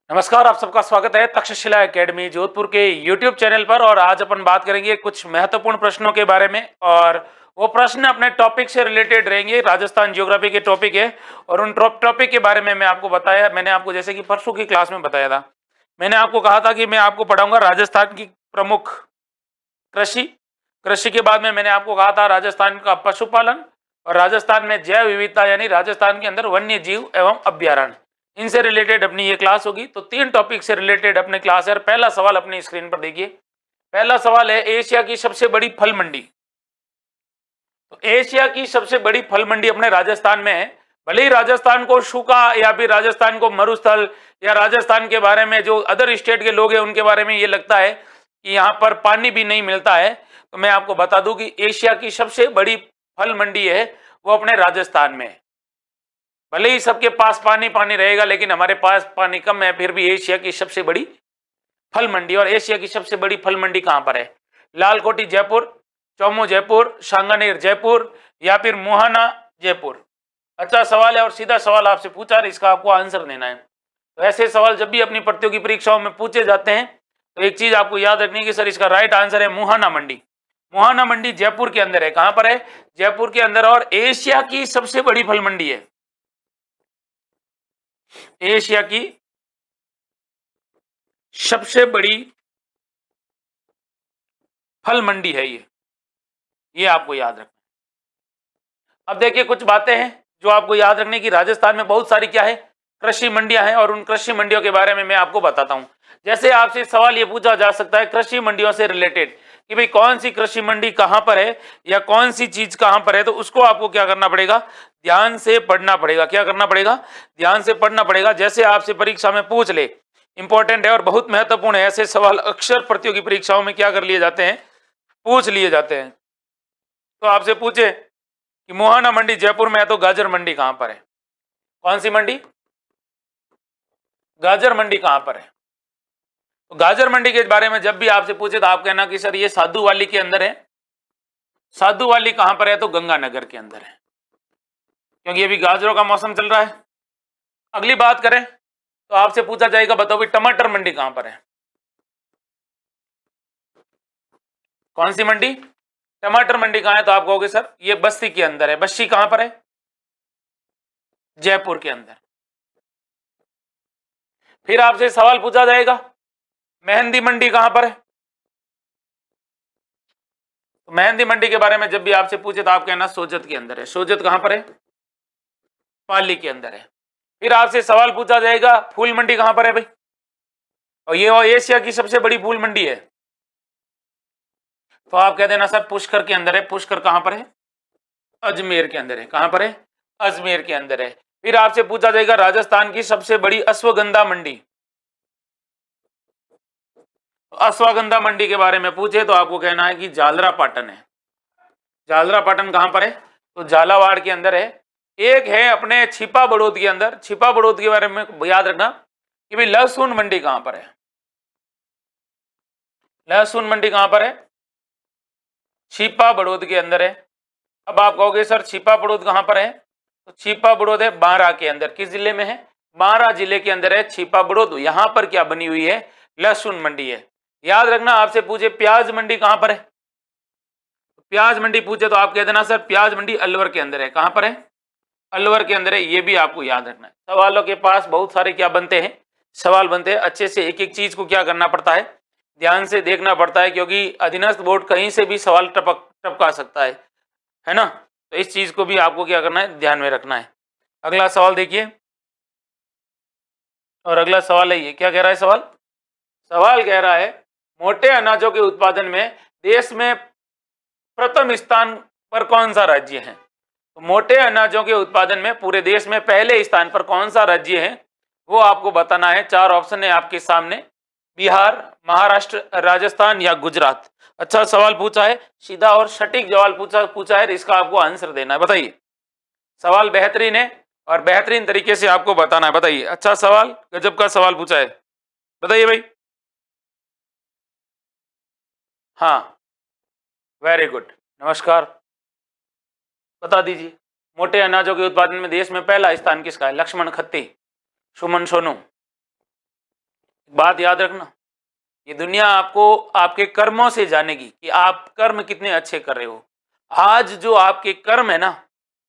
नमस्कार, आप सबका स्वागत है तक्षशिला एकेडमी जोधपुर के यूट्यूब चैनल पर। और आज अपन बात करेंगे कुछ महत्वपूर्ण प्रश्नों के बारे में, और वो प्रश्न अपने टॉपिक से रिलेटेड रहेंगे। राजस्थान ज्योग्राफी के टॉपिक है और उन टॉपिक के बारे में मैंने आपको जैसे कि परसों की क्लास में बताया था। मैंने आपको कहा था कि मैं आपको पढ़ाऊंगा राजस्थान की प्रमुख कृषि। कृषि के बाद में मैंने आपको कहा था राजस्थान का पशुपालन और राजस्थान में जैव विविधता, यानी राजस्थान के अंदर वन्य जीव एवं अभ्यारण्य, इनसे रिलेटेड अपनी ये क्लास होगी। तो 3 टॉपिक से रिलेटेड अपनी क्लास है। और पहला सवाल अपनी स्क्रीन पर देखिए। पहला सवाल है, एशिया की सबसे बड़ी फल मंडी। तो एशिया की सबसे बड़ी फल मंडी अपने राजस्थान में है। भले ही राजस्थान को सूखा या फिर राजस्थान को मरुस्थल या राजस्थान के बारे में जो अदर स्टेट के लोग हैं उनके बारे में ये लगता है कि यहाँ पर पानी भी नहीं मिलता है, तो मैं आपको बता दूं कि एशिया की सबसे बड़ी फल मंडी है वो अपने राजस्थान में है। भले ही सबके पास पानी पानी रहेगा, लेकिन हमारे पास पानी कम है, फिर भी एशिया की सबसे बड़ी फल मंडी। और एशिया की सबसे बड़ी फल मंडी कहां पर है? लालकोटी जयपुर, चौमू जयपुर, सांगानेर जयपुर या फिर मुहाना जयपुर। अच्छा सवाल है और सीधा सवाल आपसे पूछा है, इसका आपको आंसर देना है। तो ऐसे सवाल जब भी अपनी प्रतियोगी परीक्षाओं में पूछे जाते हैं तो एक चीज आपको याद रखनी है कि सर इसका राइट आंसर है मुहाना मंडी। मुहाना मंडी जयपुर के अंदर है। कहां पर है? जयपुर के अंदर। और एशिया की सबसे बड़ी फल मंडी है, एशिया की सबसे बड़ी फल मंडी है ये आपको याद रखना। अब देखिए कुछ बातें हैं जो आपको याद रखने की। राजस्थान में बहुत सारी क्या है, कृषि मंडियां हैं, और उन कृषि मंडियों के बारे में मैं आपको बताता हूं। जैसे आपसे सवाल ये पूछा जा सकता है कृषि मंडियों से रिलेटेड कि भाई कौन सी कृषि मंडी कहां पर है या कौन सी चीज कहां पर है, तो उसको आपको क्या करना पड़ेगा, ध्यान से पढ़ना पड़ेगा। क्या करना पड़ेगा? ध्यान से पढ़ना पड़ेगा। जैसे आपसे परीक्षा में पूछ ले, इंपॉर्टेंट है और बहुत महत्वपूर्ण है। ऐसे सवाल अक्सर प्रतियोगी परीक्षाओं में क्या कर लिए जाते हैं, पूछ लिए जाते हैं। तो आपसे पूछे कि मुहाना मंडी जयपुर में है, तो गाजर मंडी कहां पर है? कौन सी मंडी? गाजर मंडी कहां पर है? तो गाजर मंडी के बारे में जब भी आपसे पूछे तो आप कहना कि सर ये साधु वाली के अंदर है। साधु वाली कहां पर है? तो गंगानगर के अंदर है, क्योंकि अभी गाजरों का मौसम चल रहा है। अगली बात करें तो आपसे पूछा जाएगा बताओ भाई टमाटर मंडी कहां पर है? कौन सी मंडी? टमाटर मंडी कहां है? तो आप कहोगे सर ये बस्ती के अंदर है। बस्ती कहां पर है? जयपुर के अंदर। फिर आपसे सवाल पूछा जाएगा मेहंदी मंडी कहां पर है? तो मेहंदी मंडी के बारे में जब भी आपसे पूछे तो आप कहना सोजत के अंदर है। सोजत कहां पर है? पाली के अंदर है। फिर आपसे सवाल पूछा जाएगा फूल मंडी कहां पर है भाई? और ये एशिया की सबसे बड़ी फूल मंडी है, तो आप कह देना सर पुष्कर के अंदर है। पुष्कर कहां पर है? अजमेर के अंदर है। कहां पर है? अजमेर के अंदर है। फिर आपसे पूछा जाएगा राजस्थान की सबसे बड़ी अश्वगंधा मंडी। अश्वगंधा मंडी के बारे में पूछे तो आपको कहना है कि झालरा पाटन है। झालरा पाटन कहां पर है? तो झालावाड़ के अंदर है। एक है अपने छिपा बड़ौद के अंदर। छिपा बड़ौद के बारे में याद रखना कि भाई लहसुन मंडी कहां पर है? लहसुन मंडी कहां पर है? छिपा बड़ौद के अंदर है। अब आप कहोगे सर छिपा बड़ौद कहां पर है? तो छिपा बड़ौद है बांरा के अंदर। किस जिले में है? बांरा जिले के अंदर है छिपा बड़ौद। यहां पर क्या बनी हुई है? लहसुन मंडी है। याद रखना आपसे पूछे प्याज मंडी कहां पर है? प्याज मंडी पूछे तो आप कह देना सर प्याज मंडी अलवर के अंदर है। कहां पर है? अलवर के अंदर है। ये भी आपको याद रखना है। सवालों के पास बहुत सारे क्या बनते हैं, सवाल बनते हैं। अच्छे से एक एक चीज को क्या करना पड़ता है, ध्यान से देखना पड़ता है, क्योंकि अधीनस्थ बोर्ड कहीं से भी सवाल टपका सकता है ना। तो इस चीज को भी आपको क्या करना है, ध्यान में रखना है। अगला सवाल देखिए, और अगला सवाल है ये क्या कह रहा है सवाल? सवाल कह रहा है मोटे अनाजों के उत्पादन में देश में प्रथम स्थान पर कौन सा राज्य है? तो मोटे अनाजों के उत्पादन में पूरे देश में पहले स्थान पर कौन सा राज्य है वो आपको बताना है। 4 ऑप्शन है आपके सामने, बिहार, महाराष्ट्र, राजस्थान या गुजरात। अच्छा सवाल पूछा है, सीधा और सटीक जवाब पूछा है, इसका आपको आंसर देना है। बताइए, सवाल बेहतरीन है और बेहतरीन तरीके से आपको बताना है। बताइए, अच्छा सवाल, गजब का सवाल पूछा है। बताइए भाई। हाँ, वेरी गुड, नमस्कार। बता दीजिए, मोटे अनाजों के उत्पादन में देश में पहला स्थान किसका है? लक्ष्मण खत्ती, सुमन सोनू, बात याद रखना, ये दुनिया आपको आपके कर्मों से जानेगी कि आप कर्म कितने अच्छे कर रहे हो। आज जो आपके कर्म है ना,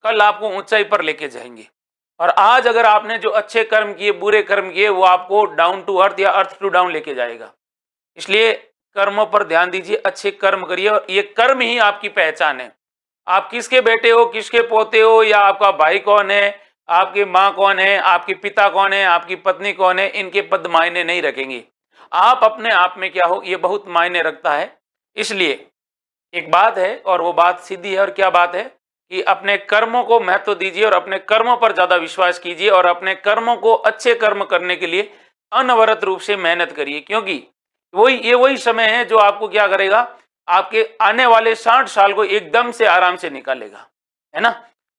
कल आपको ऊंचाई पर लेके जाएंगे। और आज अगर आपने जो अच्छे कर्म किए, बुरे कर्म किए, वो आपको डाउन टू अर्थ या अर्थ टू डाउन लेके जाएगा। इसलिए कर्मों पर ध्यान दीजिए, अच्छे कर्म करिए, और ये कर्म ही आपकी पहचान है। आप किसके बेटे हो, किसके पोते हो, या आपका भाई कौन है, आपकी माँ कौन है, आपके पिता कौन है, आपकी पत्नी कौन है, इनके पद मायने नहीं रखेंगे। आप अपने आप में क्या हो, ये बहुत मायने रखता है। इसलिए एक बात है, और वो बात सीधी है, और क्या बात है कि अपने कर्मों को महत्व दीजिए और अपने कर्मों पर ज्यादा विश्वास कीजिए, और अपने कर्मों को अच्छे कर्म करने के लिए अनवरत रूप से मेहनत करिए, क्योंकि वही समय है जो आपको क्या करेगा, आपके आने वाले 60 साल को एकदम से आराम से निकालेगा, है ना।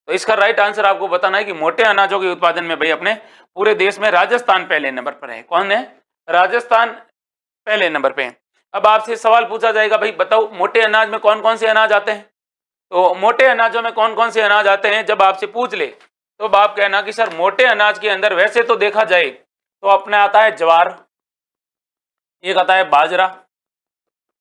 तो इसका राइट आंसर आपको बताना है कि मोटे अनाजों के उत्पादन में भाई अपने पूरे देश में राजस्थान पहले नंबर पर है। कौन है? राजस्थान पहले नंबर पे है। अब आपसे सवाल पूछा जाएगा, भाई बताओ मोटे अनाज में कौन कौन से अनाज आते हैं। तो मोटे अनाजों में कौन कौन से अनाज आते हैं जब आपसे पूछ ले, तो आप कहना कि सर मोटे अनाज के अंदर वैसे तो देखा जाए तो अपने आता है ज्वार, एक आता है बाजरा,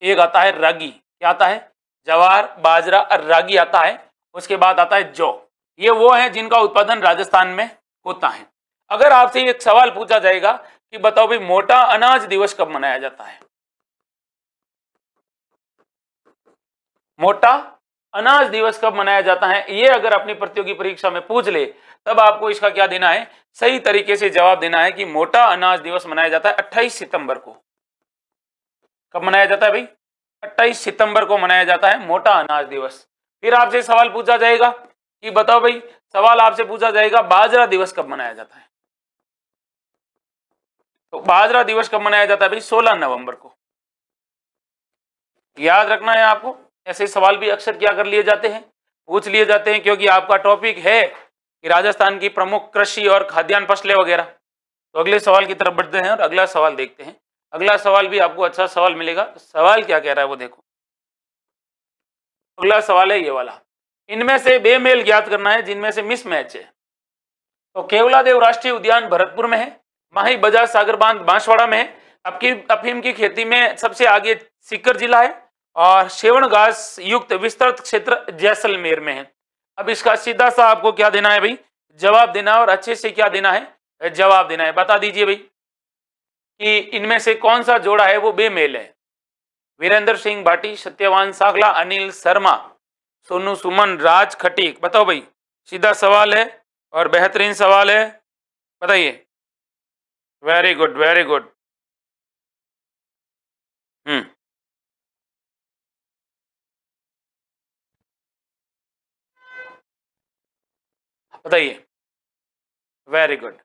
एक आता है रागी। क्या आता है? ज्वार, बाजरा और रागी आता है। उसके बाद आता है जौ। ये वो है जिनका उत्पादन राजस्थान में होता है। अगर आपसे एक सवाल पूछा जाएगा कि बताओ भाई मोटा अनाज दिवस कब मनाया जाता है, मोटा अनाज दिवस कब मनाया जाता है, ये अगर अपनी प्रतियोगी परीक्षा में पूछ ले, तब आपको इसका क्या देना है, सही तरीके से जवाब देना है कि मोटा अनाज दिवस मनाया जाता है 28 सितंबर को। कब मनाया जाता है भाई? 28 सितंबर को मनाया जाता है मोटा अनाज दिवस। फिर आपसे सवाल पूछा जाएगा कि बताओ भाई, सवाल आपसे पूछा जाएगा बाजरा दिवस कब मनाया जाता है। तो बाजरा दिवस कब मनाया जाता है भाई? 16 नवंबर को। याद रखना है आपको, ऐसे सवाल भी अक्सर क्या कर लिए जाते हैं, पूछ लिए जाते हैं, क्योंकि आपका टॉपिक है कि राजस्थान की प्रमुख कृषि और खाद्यान्न फसलें वगैरह। तो अगले सवाल की तरफ बढ़ते हैं और अगला सवाल देखते हैं। अगला सवाल भी आपको अच्छा सवाल मिलेगा। सवाल क्या कह रहा है वो देखो। अगला सवाल है ये वाला, इनमें से बेमेल ज्ञात करना है जिनमें से मिसमैच है। तो केवलादेव राष्ट्रीय उद्यान भरतपुर में है, माही बजाज सागर बांध बांसवाड़ा में है, आपकी अफीम की खेती में सबसे आगे सीकर जिला है, और सेवण घास युक्त विस्तृत क्षेत्र जैसलमेर में है। अब इसका सीधा सा आपको क्या देना है भाई, जवाब देना है, और अच्छे से क्या देना है, जवाब देना है। बता दीजिए भाई कि इनमें से कौन सा जोड़ा है वो बेमेल है। वीरेंद्र सिंह भाटी, सत्यवान सागला, अनिल शर्मा, सोनू सुमन, राज खटीक। बताओ भाई, सीधा सवाल है और बेहतरीन सवाल है, बताइए। Very good, very good. बताइए। Very good.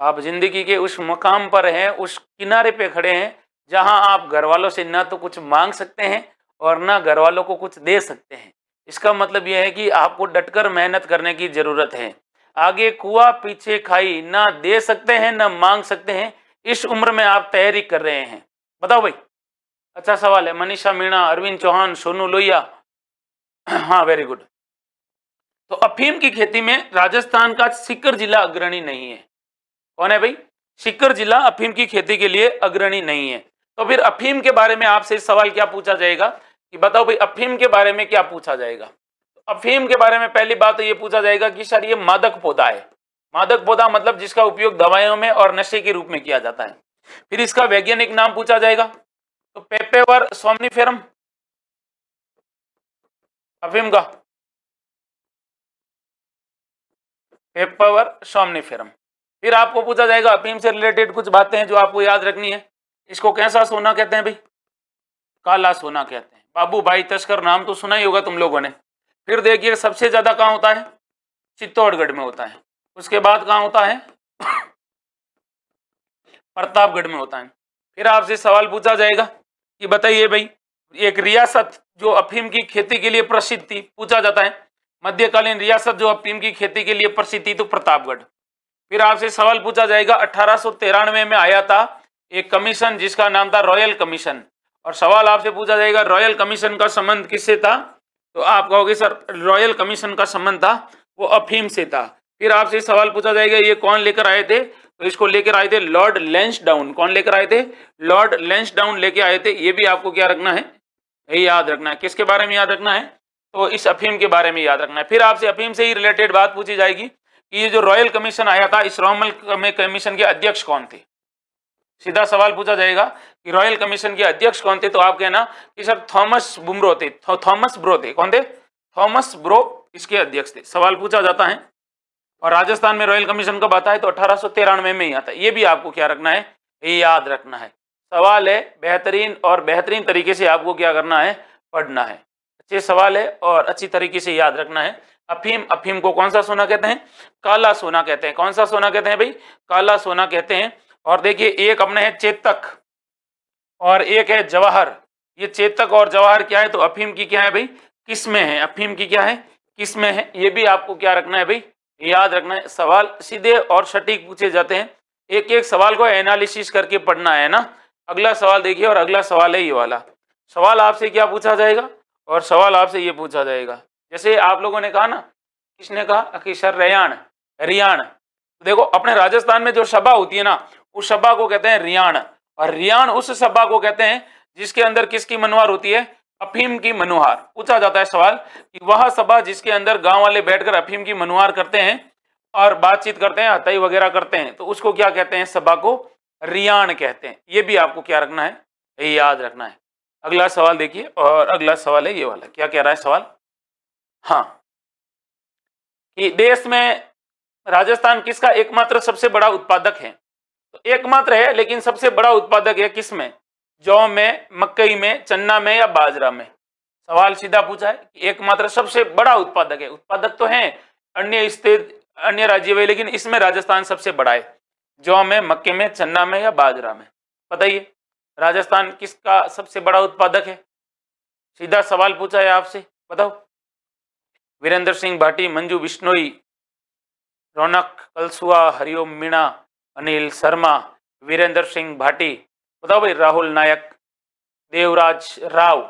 आप जिंदगी के उस मकाम पर हैं, उस किनारे पे खड़े हैं जहां आप घर वालों से ना तो कुछ मांग सकते हैं और ना घर वालों को कुछ दे सकते हैं। इसका मतलब यह है कि आपको डटकर मेहनत करने की जरूरत है। आगे कुआ पीछे खाई, ना दे सकते हैं ना मांग सकते हैं, इस उम्र में आप तैयारी कर रहे हैं। बताओ भाई, अच्छा सवाल है। मनीषा मीणा, अरविंद चौहान, सोनू लोहिया। हाँ, वेरी गुड। तो अफीम की खेती में राजस्थान का सीकर जिला अग्रणी नहीं है। कौन है भाई? सीकर जिला अफीम की खेती के लिए अग्रणी नहीं है। तो फिर अफीम के बारे में आपसे सवाल क्या पूछा जाएगा कि बताओ भाई अफीम के बारे में क्या पूछा जाएगा। अफीम के बारे में पहली बात तो ये पूछा जाएगा कि सर ये मादक पौधा है। मादक पौधा मतलब जिसका उपयोग दवाइयों में और नशे के रूप में किया जाता है। फिर इसका वैज्ञानिक नाम पूछा जाएगा, तो पेपेवर सोमनिफेरम अफीम का, पेपेवर सोमनिफेरम। फिर आपको पूछा जाएगा अफीम से रिलेटेड कुछ बातें हैं जो आपको याद रखनी है। इसको कैसा सोना कहते हैं भाई? काला सोना कहते हैं। बाबू भाई तस्कर नाम तो सुना ही होगा तुम लोगों ने। फिर देखिए सबसे ज्यादा कहाँ होता है? चित्तौड़गढ़ में होता है। उसके बाद कहाँ होता है? प्रतापगढ़ में होता है। फिर आपसे सवाल पूछा जाएगा कि बताइए भाई, एक रियासत जो अफीम की खेती के लिए प्रसिद्ध थी, पूछा जाता है मध्यकालीन रियासत जो अफीम की खेती के लिए प्रसिद्ध थी, तो प्रतापगढ़। फिर आपसे सवाल पूछा जाएगा 1893 में आया था एक कमीशन जिसका नाम था रॉयल कमीशन, और सवाल आपसे पूछा जाएगा रॉयल कमीशन का संबंध किससे था, तो आप कहोगे सर रॉयल कमीशन का संबंध था वो अफीम से था। फिर आपसे सवाल पूछा जाएगा ये कौन लेकर आए थे, तो इसको लेकर आए थे लॉर्ड लैंसडाउन। कौन लेकर आए थे? लॉर्ड लैंसडाउन लेके आए थे। ये भी आपको क्या रखना है? ये याद रखना है। किसके बारे में याद रखना है? तो इस अफीम के बारे में याद रखना है। फिर आपसे अफीम से ही रिलेटेड बात पूछी जाएगी कि ये जो रॉयल कमीशन आया था, इस रॉयल कमीशन के अध्यक्ष कौन थे? सीधा सवाल पूछा जाएगा कि रॉयल कमीशन के अध्यक्ष कौन थे, तो आप कहना कि सर थॉमस बुमरो थे, थॉमस ब्रो थे। कौन थे? थॉमस ब्रो इसके अध्यक्ष थे। सवाल पूछा जाता है। और राजस्थान में रॉयल कमीशन कब आता है? तो 1893 में ही आता है। ये भी आपको क्या रखना है? ये याद रखना है। सवाल है बेहतरीन, और बेहतरीन तरीके से आपको क्या करना है? पढ़ना है। अच्छे सवाल है और अच्छी तरीके से याद रखना है। अफीम, अफीम को कौन सा सोना कहते हैं? काला सोना कहते हैं। कौन सा सोना कहते हैं भाई? काला सोना कहते हैं। और देखिए, एक अपने है चेतक और एक है जवाहर। ये चेतक और जवाहर क्या है? तो अफीम की क्या है भाई? किस्में हैं। अफीम की क्या है? किस्में हैं। ये भी आपको क्या रखना है भाई? याद रखना है। सवाल सीधे और सटीक पूछे जाते हैं। एक एक सवाल को एनालिसिस करके पढ़ना है ना। अगला सवाल देखिए, और अगला सवाल है ये वाला। सवाल आपसे क्या पूछा जाएगा? और सवाल आपसे ये पूछा जाएगा, जैसे आप लोगों ने कहा ना, किसने कहा कि सर रियाण, रियाण। देखो, अपने राजस्थान में जो सभा होती है ना, उस सभा को कहते हैं रियाण। और रियाण उस सभा को कहते हैं जिसके अंदर किसकी मनुहार होती है? अफीम की मनुहार। पूछा जाता है सवाल कि वह सभा जिसके अंदर गांव वाले बैठकर अफीम की मनुहार करते हैं और बातचीत करते हैं, हताई वगैरह करते हैं, तो उसको क्या कहते हैं? सभा को रियाण कहते हैं। ये भी आपको क्या रखना है? ये याद रखना है। अगला सवाल देखिए, और अगला सवाल है ये वाला। क्या कह रहा है सवाल? हाँ, कि देश में राजस्थान किसका एकमात्र सबसे बड़ा उत्पादक है? तो एकमात्र है, लेकिन सबसे बड़ा उत्पादक है किस में? जौ में, मकई में, चन्ना में या बाजरा में? सवाल सीधा पूछा है कि एकमात्र सबसे बड़ा उत्पादक है। उत्पादक तो है अन्य स्टेट, अन्य राज्य में, लेकिन इसमें राजस्थान सबसे बड़ा है। जौ में, मक्के में, चन्ना में या बाजरा में? बताइए, राजस्थान किसका सबसे बड़ा उत्पादक है? सीधा सवाल पूछा है आपसे, बताओ। वीरेंद्र सिंह भाटी, मंजू बिश्नोई, रौनक कलसुआ, हरिओम मीणा, अनिल शर्मा, वीरेंद्र सिंह भाटी। बताओ भाई, राहुल नायक, देवराज राव,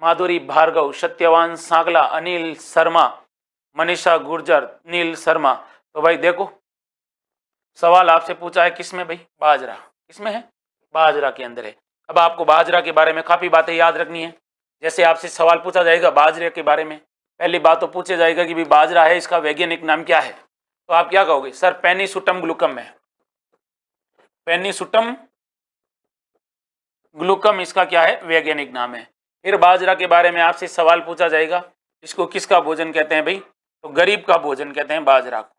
माधुरी भार्गव, सत्यवान सांगला, अनिल शर्मा, मनीषा गुर्जर, नील शर्मा। तो भाई देखो, सवाल आपसे पूछा है किसमें भाई? बाजरा। किसमें है? बाजरा के अंदर है। अब आपको बाजरा के बारे में काफी बातें याद रखनी है। जैसे आपसे सवाल पूछा जाएगा बाजरे के बारे में, पहली बात तो पूछा जाएगा कि भाई बाजरा है, इसका वैज्ञानिक नाम क्या है? तो आप क्या कहोगे? सर पेनिसुटम ग्लूकम है। पेनिसुटम ग्लूकम इसका क्या है? वैज्ञानिक नाम है। फिर बाजरा के बारे में आपसे सवाल पूछा जाएगा, इसको किसका भोजन कहते हैं भाई? तो गरीब का भोजन कहते हैं बाजरा को।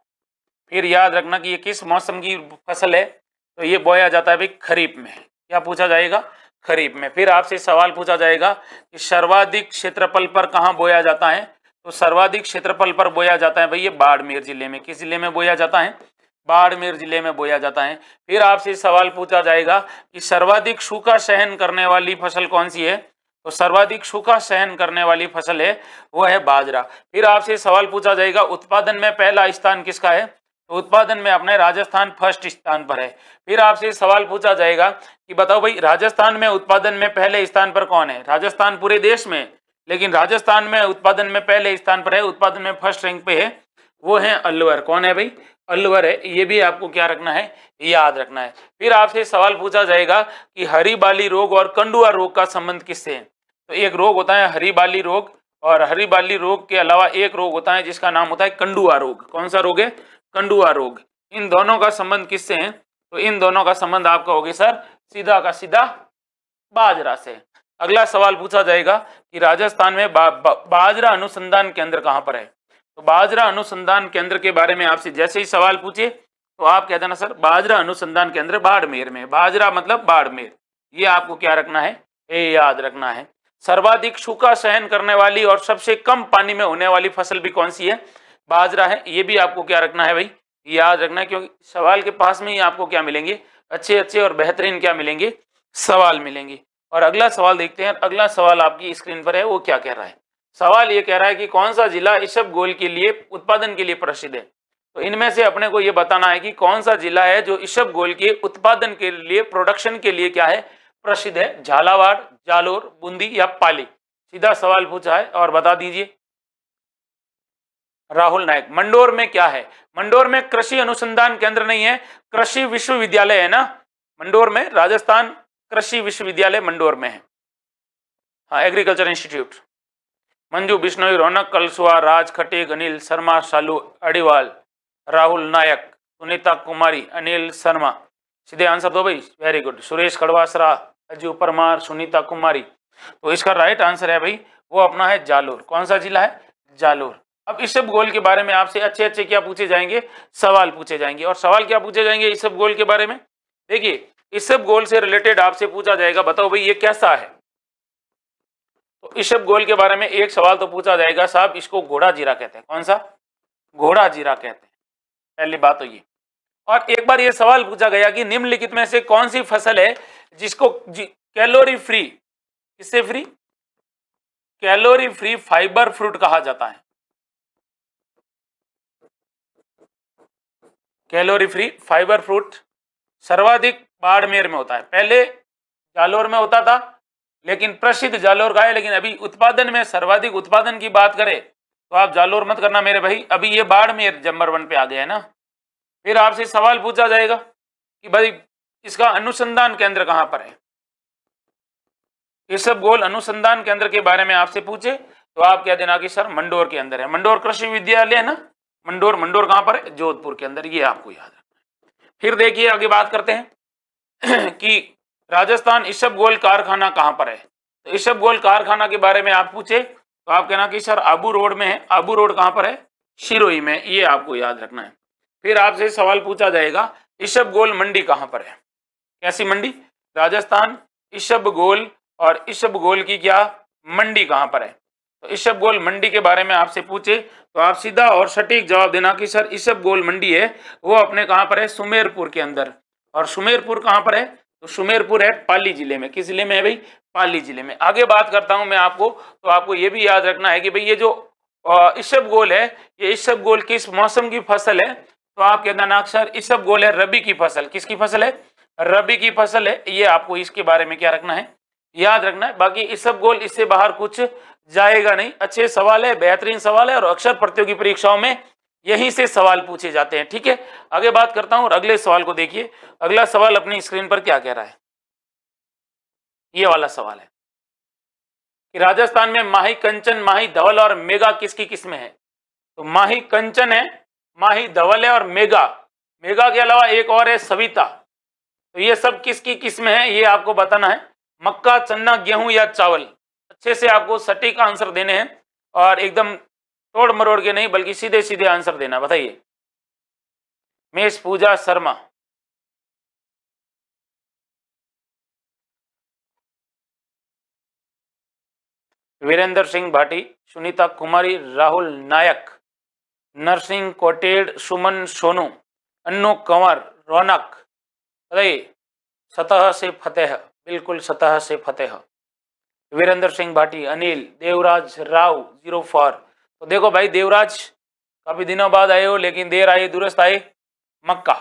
फिर याद रखना कि ये किस मौसम की फसल है? तो ये बोया जाता है भाई खरीफ में। क्या पूछा जाएगा? खरीफ में। फिर आपसे सवाल पूछा जाएगा कि सर्वाधिक क्षेत्रफल पर कहाँ बोया जाता है? तो सर्वाधिक क्षेत्रफल पर बोया जाता है भाई ये बाड़मेर जिले में। किस जिले में बोया जाता है? बाड़मेर जिले में बोया जाता है। फिर आपसे सवाल पूछा जाएगा कि सर्वाधिक सूखा सहन करने वाली फसल कौन सी है? तो सर्वाधिक सूखा सहन करने वाली फसल है वो है बाजरा। फिर आपसे सवाल पूछा जाएगा उत्पादन में पहला स्थान किसका है? तो उत्पादन में अपने राजस्थान फर्स्ट स्थान पर है। फिर आपसे सवाल पूछा जाएगा कि बताओ भाई राजस्थान में उत्पादन में पहले स्थान पर कौन है? राजस्थान पूरे देश में, लेकिन राजस्थान में उत्पादन में पहले स्थान पर है, उत्पादन में फर्स्ट रैंक पे है, वो है अलवर। कौन है भाई? अलवर है। ये भी आपको क्या रखना है? याद रखना है। फिर आपसे सवाल पूछा जाएगा कि हरी बाली रोग और कंडुआ रोग का संबंध किससे है? तो एक रोग होता है हरी बाली रोग, और हरी बाली रोग के अलावा एक रोग होता है जिसका नाम होता है कंडुआ रोग। कौन सा रोग है? कंडुआ रोग। इन दोनों का संबंध किससे है? तो इन दोनों का संबंध आपका होगा सर सीधा का सीधा बाजरा से। अगला सवाल पूछा जाएगा कि राजस्थान में बाजरा अनुसंधान केंद्र कहाँ पर है? तो बाजरा अनुसंधान केंद्र के बारे में आपसे जैसे ही सवाल पूछे तो आप कह देना सर बाजरा अनुसंधान केंद्र बाड़मेर में। बाजरा मतलब बाड़मेर। ये आपको क्या रखना है? ये याद रखना है। सर्वाधिक सूखा सहन करने वाली और सबसे कम पानी में होने वाली फसल भी कौन सी है? बाजरा है। ये भी आपको क्या रखना है भाई? याद रखना है, क्योंकि सवाल के पास में ही आपको क्या मिलेंगे? अच्छे अच्छे और बेहतरीन क्या मिलेंगे? सवाल मिलेंगे। और अगला सवाल देखते हैं। अगला सवाल आपकी स्क्रीन पर है, वो क्या कह रहा है? सवाल ये कह रहा है कि कौन सा जिला इसबगोल के लिए उत्पादन के लिए प्रसिद्ध है? तो इनमें से अपने को ये बताना है कि कौन सा जिला है जो इसबगोल के उत्पादन के लिए, प्रोडक्शन के लिए क्या है? प्रसिद्ध है। झालावाड़, जालोर, बूंदी या पाली? सीधा सवाल पूछा है और बता दीजिए। राहुल नायक। मंडोर में क्या है? मंडोर में कृषि अनुसंधान केंद्र नहीं है, कृषि विश्वविद्यालय है ना मंडोर में, राजस्थान कृषि विश्वविद्यालय मंडोर में है। हाँ, एग्रीकल्चर इंस्टीट्यूट। मंजू बिश्नोई, रौनक कलसुआ, राज खटीक, अनिल शर्मा, शालू अडिवाल, राहुल नायक, सुनीता कुमारी, अनिल शर्मा। सीधे आंसर दो भाई, वेरी गुड। सुरेश खड़वासरा, अजू परमार, सुनीता कुमारी। तो इसका राइट आंसर है भाई वो अपना है जालोर। कौन सा जिला है? जालोर। अब इसबगोल के बारे में आपसे अच्छे अच्छे क्या पूछे जाएंगे? सवाल पूछे जाएंगे। और सवाल क्या पूछे जाएंगे इसबगोल के बारे में? देखिए, इसबगोल से रिलेटेड आपसे पूछा जाएगा, बताओ भाई ये कैसा है। तो इसबगोल के बारे में एक सवाल तो पूछा जाएगा, साहब इसको घोड़ा जीरा कहते हैं। कौन सा? घोड़ा जीरा कहते हैं। पहली बात तो ये। और एक बार ये सवाल पूछा गया कि निम्नलिखित में से कौन सी फसल है जिसको कैलोरी फ्री, किससे free? Calorie free fibre fruit कहा जाता है। कैलोरी फ्री फाइबर फ्रूट सर्वाधिक बाड़मेर में होता है। पहले जालोर में होता था, लेकिन प्रसिद्ध जालोर का है, लेकिन अभी उत्पादन में सर्वाधिक उत्पादन की बात करें तो आप जालोर मत करना मेरे भाई, अभी ये बाड़मेर नंबर 1 पे आ गया है ना। फिर आपसे सवाल पूछा जाएगा कि भाई इसका अनुसंधान केंद्र कहां पर है। इसबगोल अनुसंधान केंद्र के बारे में आपसे पूछे तो आप क्या देना कि सर मंडोर के अंदर है। मंडोर कृषि विद्यालय है ना, मंडोर। मंडोर कहां पर है? जोधपुर के अंदर, ये आपको याद रखना है। फिर देखिए आगे बात करते हैं कि राजस्थान इसबगोल कारखाना कहां पर है। तो इसबगोल कारखाना के बारे में आप पूछे तो आप कहना कि सर आबू रोड में है। आबू रोड कहां पर है? सिरोही में, ये आपको याद रखना है। फिर आपसे सवाल पूछा जाएगा इसबगोल मंडी कहां पर है। कैसी मंडी? राजस्थान इसबगोल और इसबगोल की क्या मंडी कहां पर है। तो इसबगोल मंडी के बारे में आपसे पूछे तो आप सीधा और सटीक जवाब देना कि सर इसबगोल मंडी है वो अपने कहां पर है? सुमेरपुर के अंदर। और सुमेरपुर कहां पर है? तो सुमेरपुर है पाली जिले में। किस जिले में है भाई? पाली जिले में। आगे बात करता हूं मैं आपको, तो आपको ये भी याद रखना है कि भाई ये जो इसबगोल है, ये इसबगोल किस मौसम की फसल है। तो आप कहना अक्षर इसबगोल है रबी की फसल। किसकी फसल है? रबी की फसल है। ये आपको इसके बारे में क्या रखना है? याद रखना है। बाकी इसबगोल इससे बाहर कुछ जाएगा नहीं। अच्छे सवाल है, बेहतरीन सवाल है, और अक्सर प्रतियोगी परीक्षाओं में यहीं से सवाल पूछे जाते हैं। ठीक है, आगे बात करता हूं और अगले सवाल को देखिए। अगला सवाल अपनी स्क्रीन पर क्या कह रहा है? ये वाला सवाल है कि राजस्थान में माही कंचन, माही धवल और मेगा किसकी किस्में हैं। तो माही कंचन है, माही धवल है और मेगा। मेगा के अलावा एक और है सविता। तो ये सब किसकी किस्में हैं ये आपको बताना है। मक्का, चना, गेहूं या चावल। अच्छे से आपको सटीक आंसर देने हैं और एकदम तोड़ मरोड़ के नहीं, बल्कि सीधे सीधे आंसर देना। बताइए। मेष पूजा शर्मा, वीरेंद्र सिंह भाटी, सुनीता कुमारी, राहुल नायक, नरसिंह कोटेड, सुमन सोनू, अन्नू कंवर, रौनक। बताइए। सतह से फतेह, बिल्कुल सतह से फतेह। वीरेंद्र सिंह भाटी, अनिल, देवराज राव 04। तो देखो भाई देवराज काफी दिनों बाद आए हो, लेकिन देर आई दुरुस्त आए। मक्का,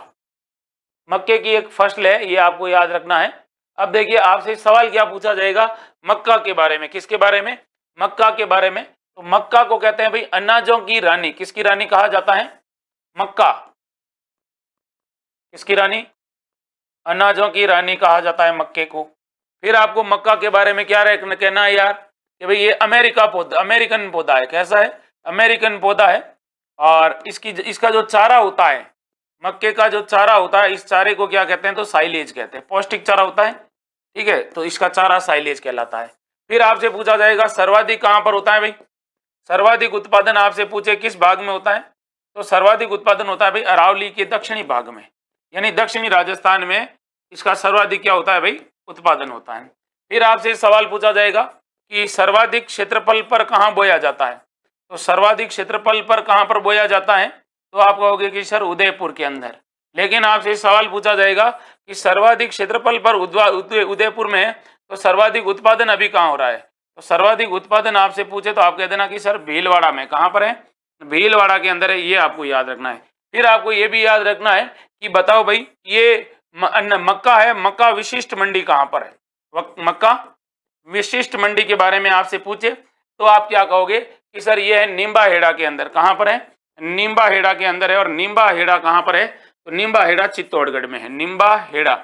मक्के की एक फसल है, ये आपको याद रखना है। अब देखिए आपसे सवाल क्या पूछा जाएगा मक्का के बारे में। किसके बारे में? मक्का के बारे में। तो मक्का को कहते हैं भाई अनाजों की रानी। किसकी रानी कहा जाता है? मक्का किसकी रानी? अनाजों की रानी कहा जाता है मक्के को। फिर आपको मक्का के बारे में क्या कहना है यार कि भाई ये अमेरिकन पौधा है। कैसा है? अमेरिकन पौधा है। और इसका जो चारा होता है, मक्के का जो चारा होता है, इस चारे को क्या कहते हैं? तो साइलेज कहते हैं। पौष्टिक चारा होता है, ठीक है, तो इसका चारा साइलेज कहलाता है। फिर आपसे पूछा जाएगा सर्वाधिक कहां पर होता है भाई? सर्वाधिक उत्पादन आपसे पूछे किस भाग में होता है? तो सर्वाधिक उत्पादन होता है भाई अरावली के दक्षिणी भाग में, यानी दक्षिणी राजस्थान में इसका सर्वाधिक क्या होता है भाई? उत्पादन होता है। फिर आपसे सवाल पूछा जाएगा कि सर्वाधिक क्षेत्रफल पर कहां बोया जाता है। तो सर्वाधिक क्षेत्रफल पर कहां पर बोया जाता है? तो आप कहोगे कि सर उदयपुर के अंदर। लेकिन आपसे सवाल पूछा जाएगा कि सर्वाधिक क्षेत्रफल पर उदयपुर में है, तो सर्वाधिक उत्पादन अभी कहां हो रहा है? तो सर्वाधिक उत्पादन आपसे पूछे तो आप कह देना कि सर भीलवाड़ा में। कहां पर है? भीलवाड़ा के अंदर है, ये आपको याद रखना है। फिर आपको ये भी याद रखना है कि बताओ भाई ये मक्का है, मक्का विशिष्ट मंडी कहां पर है? मक्का विशिष्ट मंडी के बारे में आपसे पूछे तो आप क्या कहोगे कि सर ये है नींबा हेड़ा के अंदर। कहां पर है? नींबा हेड़ा के अंदर है। और नींबा हेड़ा कहाँ पर है? तो नींबा हेड़ा चित्तौड़गढ़ में है। नींबा हेड़ा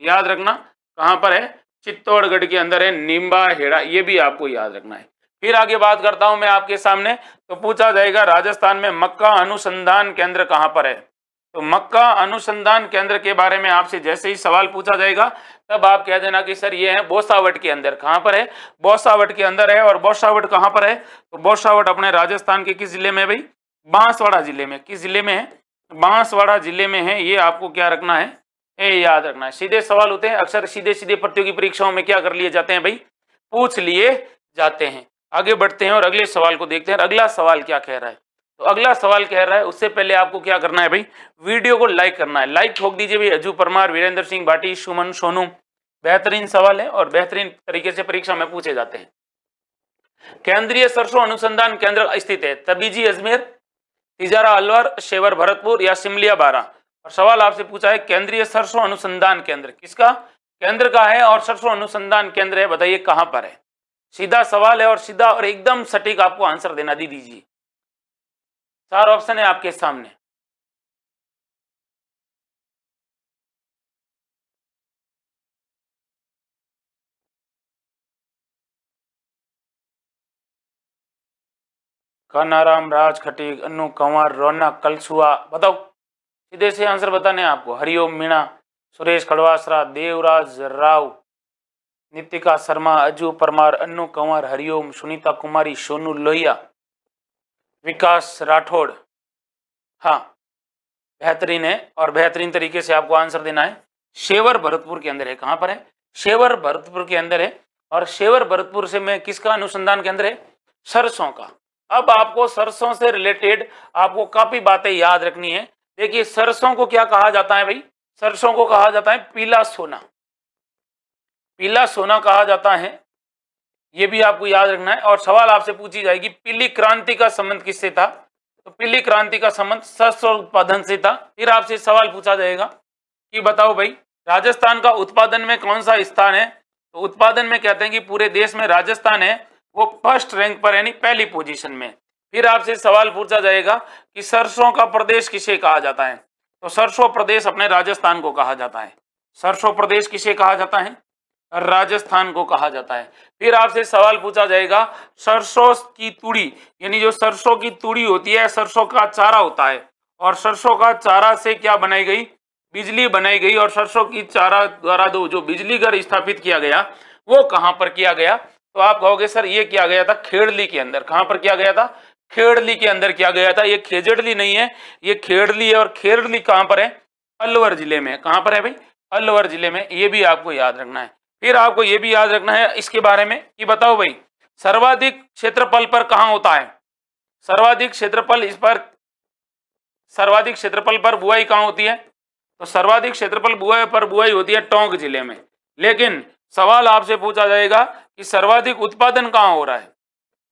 याद रखना कहाँ पर है? चित्तौड़गढ़ के अंदर है नींबा हेड़ा, ये भी आपको याद रखना है। फिर आगे बात करता हूं मैं आपके सामने, तो पूछा जाएगा राजस्थान में मक्का अनुसंधान केंद्र कहाँ पर है? तो मक्का अनुसंधान केंद्र के बारे में आपसे जैसे ही सवाल पूछा जाएगा तब आप कह देना कि सर ये है बोसावट के अंदर। कहाँ पर है? बोसावट के अंदर है। और बोसावट कहाँ पर है? तो बोसावट अपने राजस्थान के किस जिले में भाई? बांसवाड़ा जिले में। किस जिले में है? बांसवाड़ा जिले में है। ये आपको क्या रखना है? ये याद रखना है। सीधे सवाल होते हैं अक्सर, सीधे सीधे प्रतियोगी परीक्षाओं में क्या कर लिए जाते हैं भाई? पूछ लिए जाते हैं। आगे बढ़ते हैं और अगले सवाल को देखते हैं। अगला सवाल क्या कह रहा है? तो अगला सवाल कह रहा है, उससे पहले आपको क्या करना है भाई? वीडियो को लाइक करना है। लाइक ठोक दीजिए भाई। अजू परमार, वीरेंद्र सिंह भाटी, सुमन सोनू। बेहतरीन सवाल है और बेहतरीन तरीके से परीक्षा में पूछे जाते हैं। केंद्रीय सरसों अनुसंधान केंद्र स्थित है तबीजी अजमेर, तिजारा अलवर, शेवर भरतपुर या सिमलिया बारा। और सवाल आपसे पूछा है केंद्रीय सरसों अनुसंधान केंद्र किसका केंद्र का है और सरसों अनुसंधान केंद्र है, बताइए कहां पर है? सीधा सवाल है और सीधा और एकदम सटीक आपको आंसर देना। दी दीजिए, 4 ऑप्शन है आपके सामने। कानाराम, राज खटीक, अनु कंवर, रौनक, कलसुआ। बताओ, सीधे से आंसर बताने हैं आपको। हरिओम मीणा, सुरेश खड़वासरा, देवराज राव, नितिका शर्मा, अजू परमार, अनु कंवर, हरिओम, सुनीता कुमारी, सोनू लोहिया, विकास राठौड़। हाँ, बेहतरीन है और बेहतरीन तरीके से आपको आंसर देना है। शेवर भरतपुर के अंदर है। कहां पर है? शेवर भरतपुर के अंदर है। और शेवर भरतपुर से में किसका अनुसंधान केंद्र है? सरसों का। अब आपको सरसों से रिलेटेड आपको काफी बातें याद रखनी है। देखिए, सरसों को क्या कहा जाता है भाई? सरसों को कहा जाता है पीला सोना। पीला सोना कहा जाता है, ये भी आपको याद रखना है। और सवाल आपसे पूछी जाएगी पीली क्रांति का संबंध किससे था? तो पीली क्रांति का संबंध सरसों उत्पादन से था। फिर आपसे सवाल पूछा जाएगा कि बताओ भाई, राजस्थान का उत्पादन में कौन सा स्थान है? तो उत्पादन में कहते हैं कि पूरे देश में राजस्थान है वो फर्स्ट रैंक पर, यानी पहली पोजीशन में। फिर आपसे सवाल पूछा जाएगा कि सरसों का प्रदेश किसे कहा जाता है? तो सरसों प्रदेश अपने राजस्थान को कहा जाता है। सरसों प्रदेश किसे कहा जाता है? राजस्थान को कहा जाता है। फिर आपसे सवाल पूछा जाएगा सरसों की तूड़ी, यानी जो सरसों की तूड़ी होती है, सरसों का चारा होता है, और सरसों का चारा से क्या बनाई गई? बिजली बनाई गई। और सरसों की चारा द्वारा दो जो बिजली घर स्थापित किया गया वो कहां पर किया गया? तो आप कहोगे सर ये किया गया था खेड़ली के अंदर। कहां पर किया गया था? खेड़ली के अंदर किया गया था। ये खेजड़ली नहीं है, ये खेड़ली है। और खेड़ली कहां पर है? अलवर जिले में। कहां पर है भाई? अलवर जिले में। ये भी आपको याद रखना है। फिर आपको यह भी याद रखना है इसके बारे में कि बताओ भाई, सर्वाधिक क्षेत्रफल पर कहां होता है? सर्वाधिक क्षेत्रफल इस पर, सर्वाधिक क्षेत्रफल पर बुआई कहां होती है? तो सर्वाधिक क्षेत्रफल बुआई पर बुआई होती है टोंक जिले में। लेकिन सवाल आपसे पूछा जाएगा कि सर्वाधिक उत्पादन कहां हो रहा है?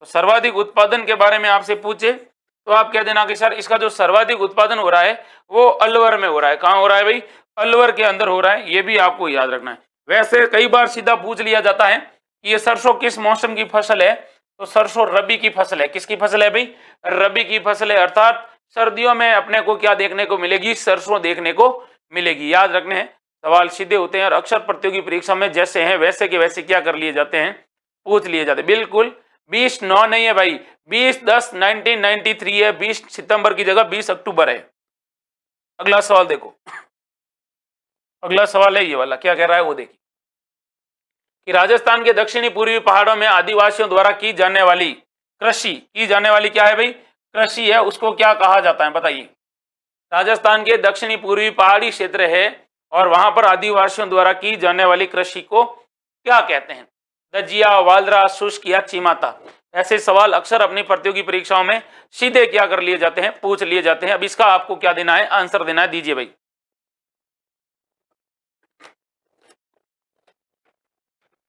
तो सर्वाधिक उत्पादन के बारे में आपसे पूछे तो आप कह देना कि सर इसका जो सर्वाधिक उत्पादन हो रहा है वो अलवर में हो रहा है। कहां हो रहा है भाई? अलवर के अंदर हो रहा है। ये भी आपको याद रखना है। वैसे कई बार सीधा पूछ लिया जाता है कि ये सरसों किस मौसम की फसल है? तो सरसों रबी की फसल है। किसकी फसल है भाई? रबी की फसल है। अर्थात सर्दियों में अपने को क्या देखने को मिलेगी? सरसों देखने को मिलेगी। याद रखने हैं, सवाल सीधे होते हैं और अक्सर प्रतियोगी परीक्षा में जैसे हैं वैसे के वैसे क्या कर लिए जाते हैं? पूछ लिए जाते हैं। बिल्कुल 20/9 नहीं है भाई, 20/10/1993 है। 20 सितंबर की जगह 20 अक्टूबर है। अगला सवाल देखो, अगला सवाल है ये वाला। क्या कह रहा है वो देखिए कि राजस्थान के दक्षिणी पूर्वी पहाड़ों में आदिवासियों द्वारा की जाने वाली कृषि, की जाने वाली क्या है भाई? कृषि है, उसको क्या कहा जाता है बताइए? राजस्थान के दक्षिणी पूर्वी पहाड़ी क्षेत्र है और वहां पर आदिवासियों द्वारा की जाने वाली कृषि को क्या कहते हैं? दजिया, वालरा, शुष्क या चिमाता। ऐसे सवाल अक्सर अपनी प्रतियोगी परीक्षाओं में सीधे क्या कर लिए जाते हैं? पूछ लिए जाते हैं। अब इसका आपको क्या देना है? आंसर देना है। दीजिए भाई।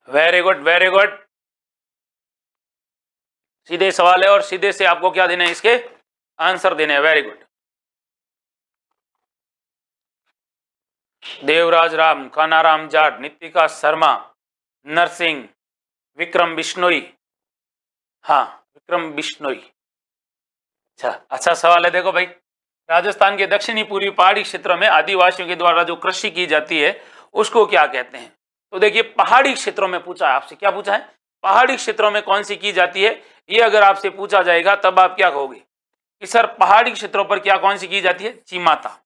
Very good, very good. सीधे सवाल है और सीधे से आपको क्या देना है? इसके आंसर देने हैं। Very good. देवराज राम, कानाराम जाट, नितिका शर्मा, नरसिंह, विक्रम बिश्नोई। हाँ, विक्रम बिश्नोई। अच्छा सवाल है। देखो भाई, राजस्थान के दक्षिणी पूर्वी पहाड़ी क्षेत्रों में आदिवासियों के द्वारा जो कृषि की जाती है उसको क्या कहते हैं? तो देखिए, पहाड़ी क्षेत्रों में पूछा है आपसे, क्या पूछा है? पहाड़ी क्षेत्रों में कौन सी की जाती है, ये अगर आपसे पूछा जाएगा तब आप क्या कहोगे कि सर पहाड़ी क्षेत्रों पर क्या कौन सी की जाती है? चिमाता।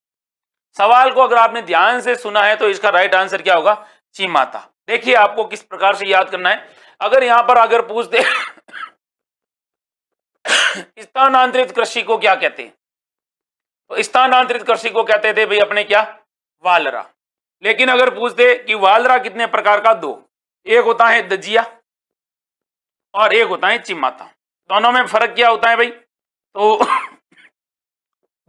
सवाल को अगर आपने ध्यान से सुना है तो इसका राइट आंसर क्या होगा? चिमाता। देखिए, आपको किस प्रकार से याद करना है। अगर यहां पर अगर पूछ दे स्थानांतरित कृषि को क्या कहते हैं, तो स्थानांतरित कृषि को कहते थे भाई अपने क्या? वालरा। लेकिन अगर पूछते कि वालरा कितने प्रकार का? दो। एक होता है दजिया और एक होता है चिमाता। दोनों में फर्क क्या होता है भाई? तो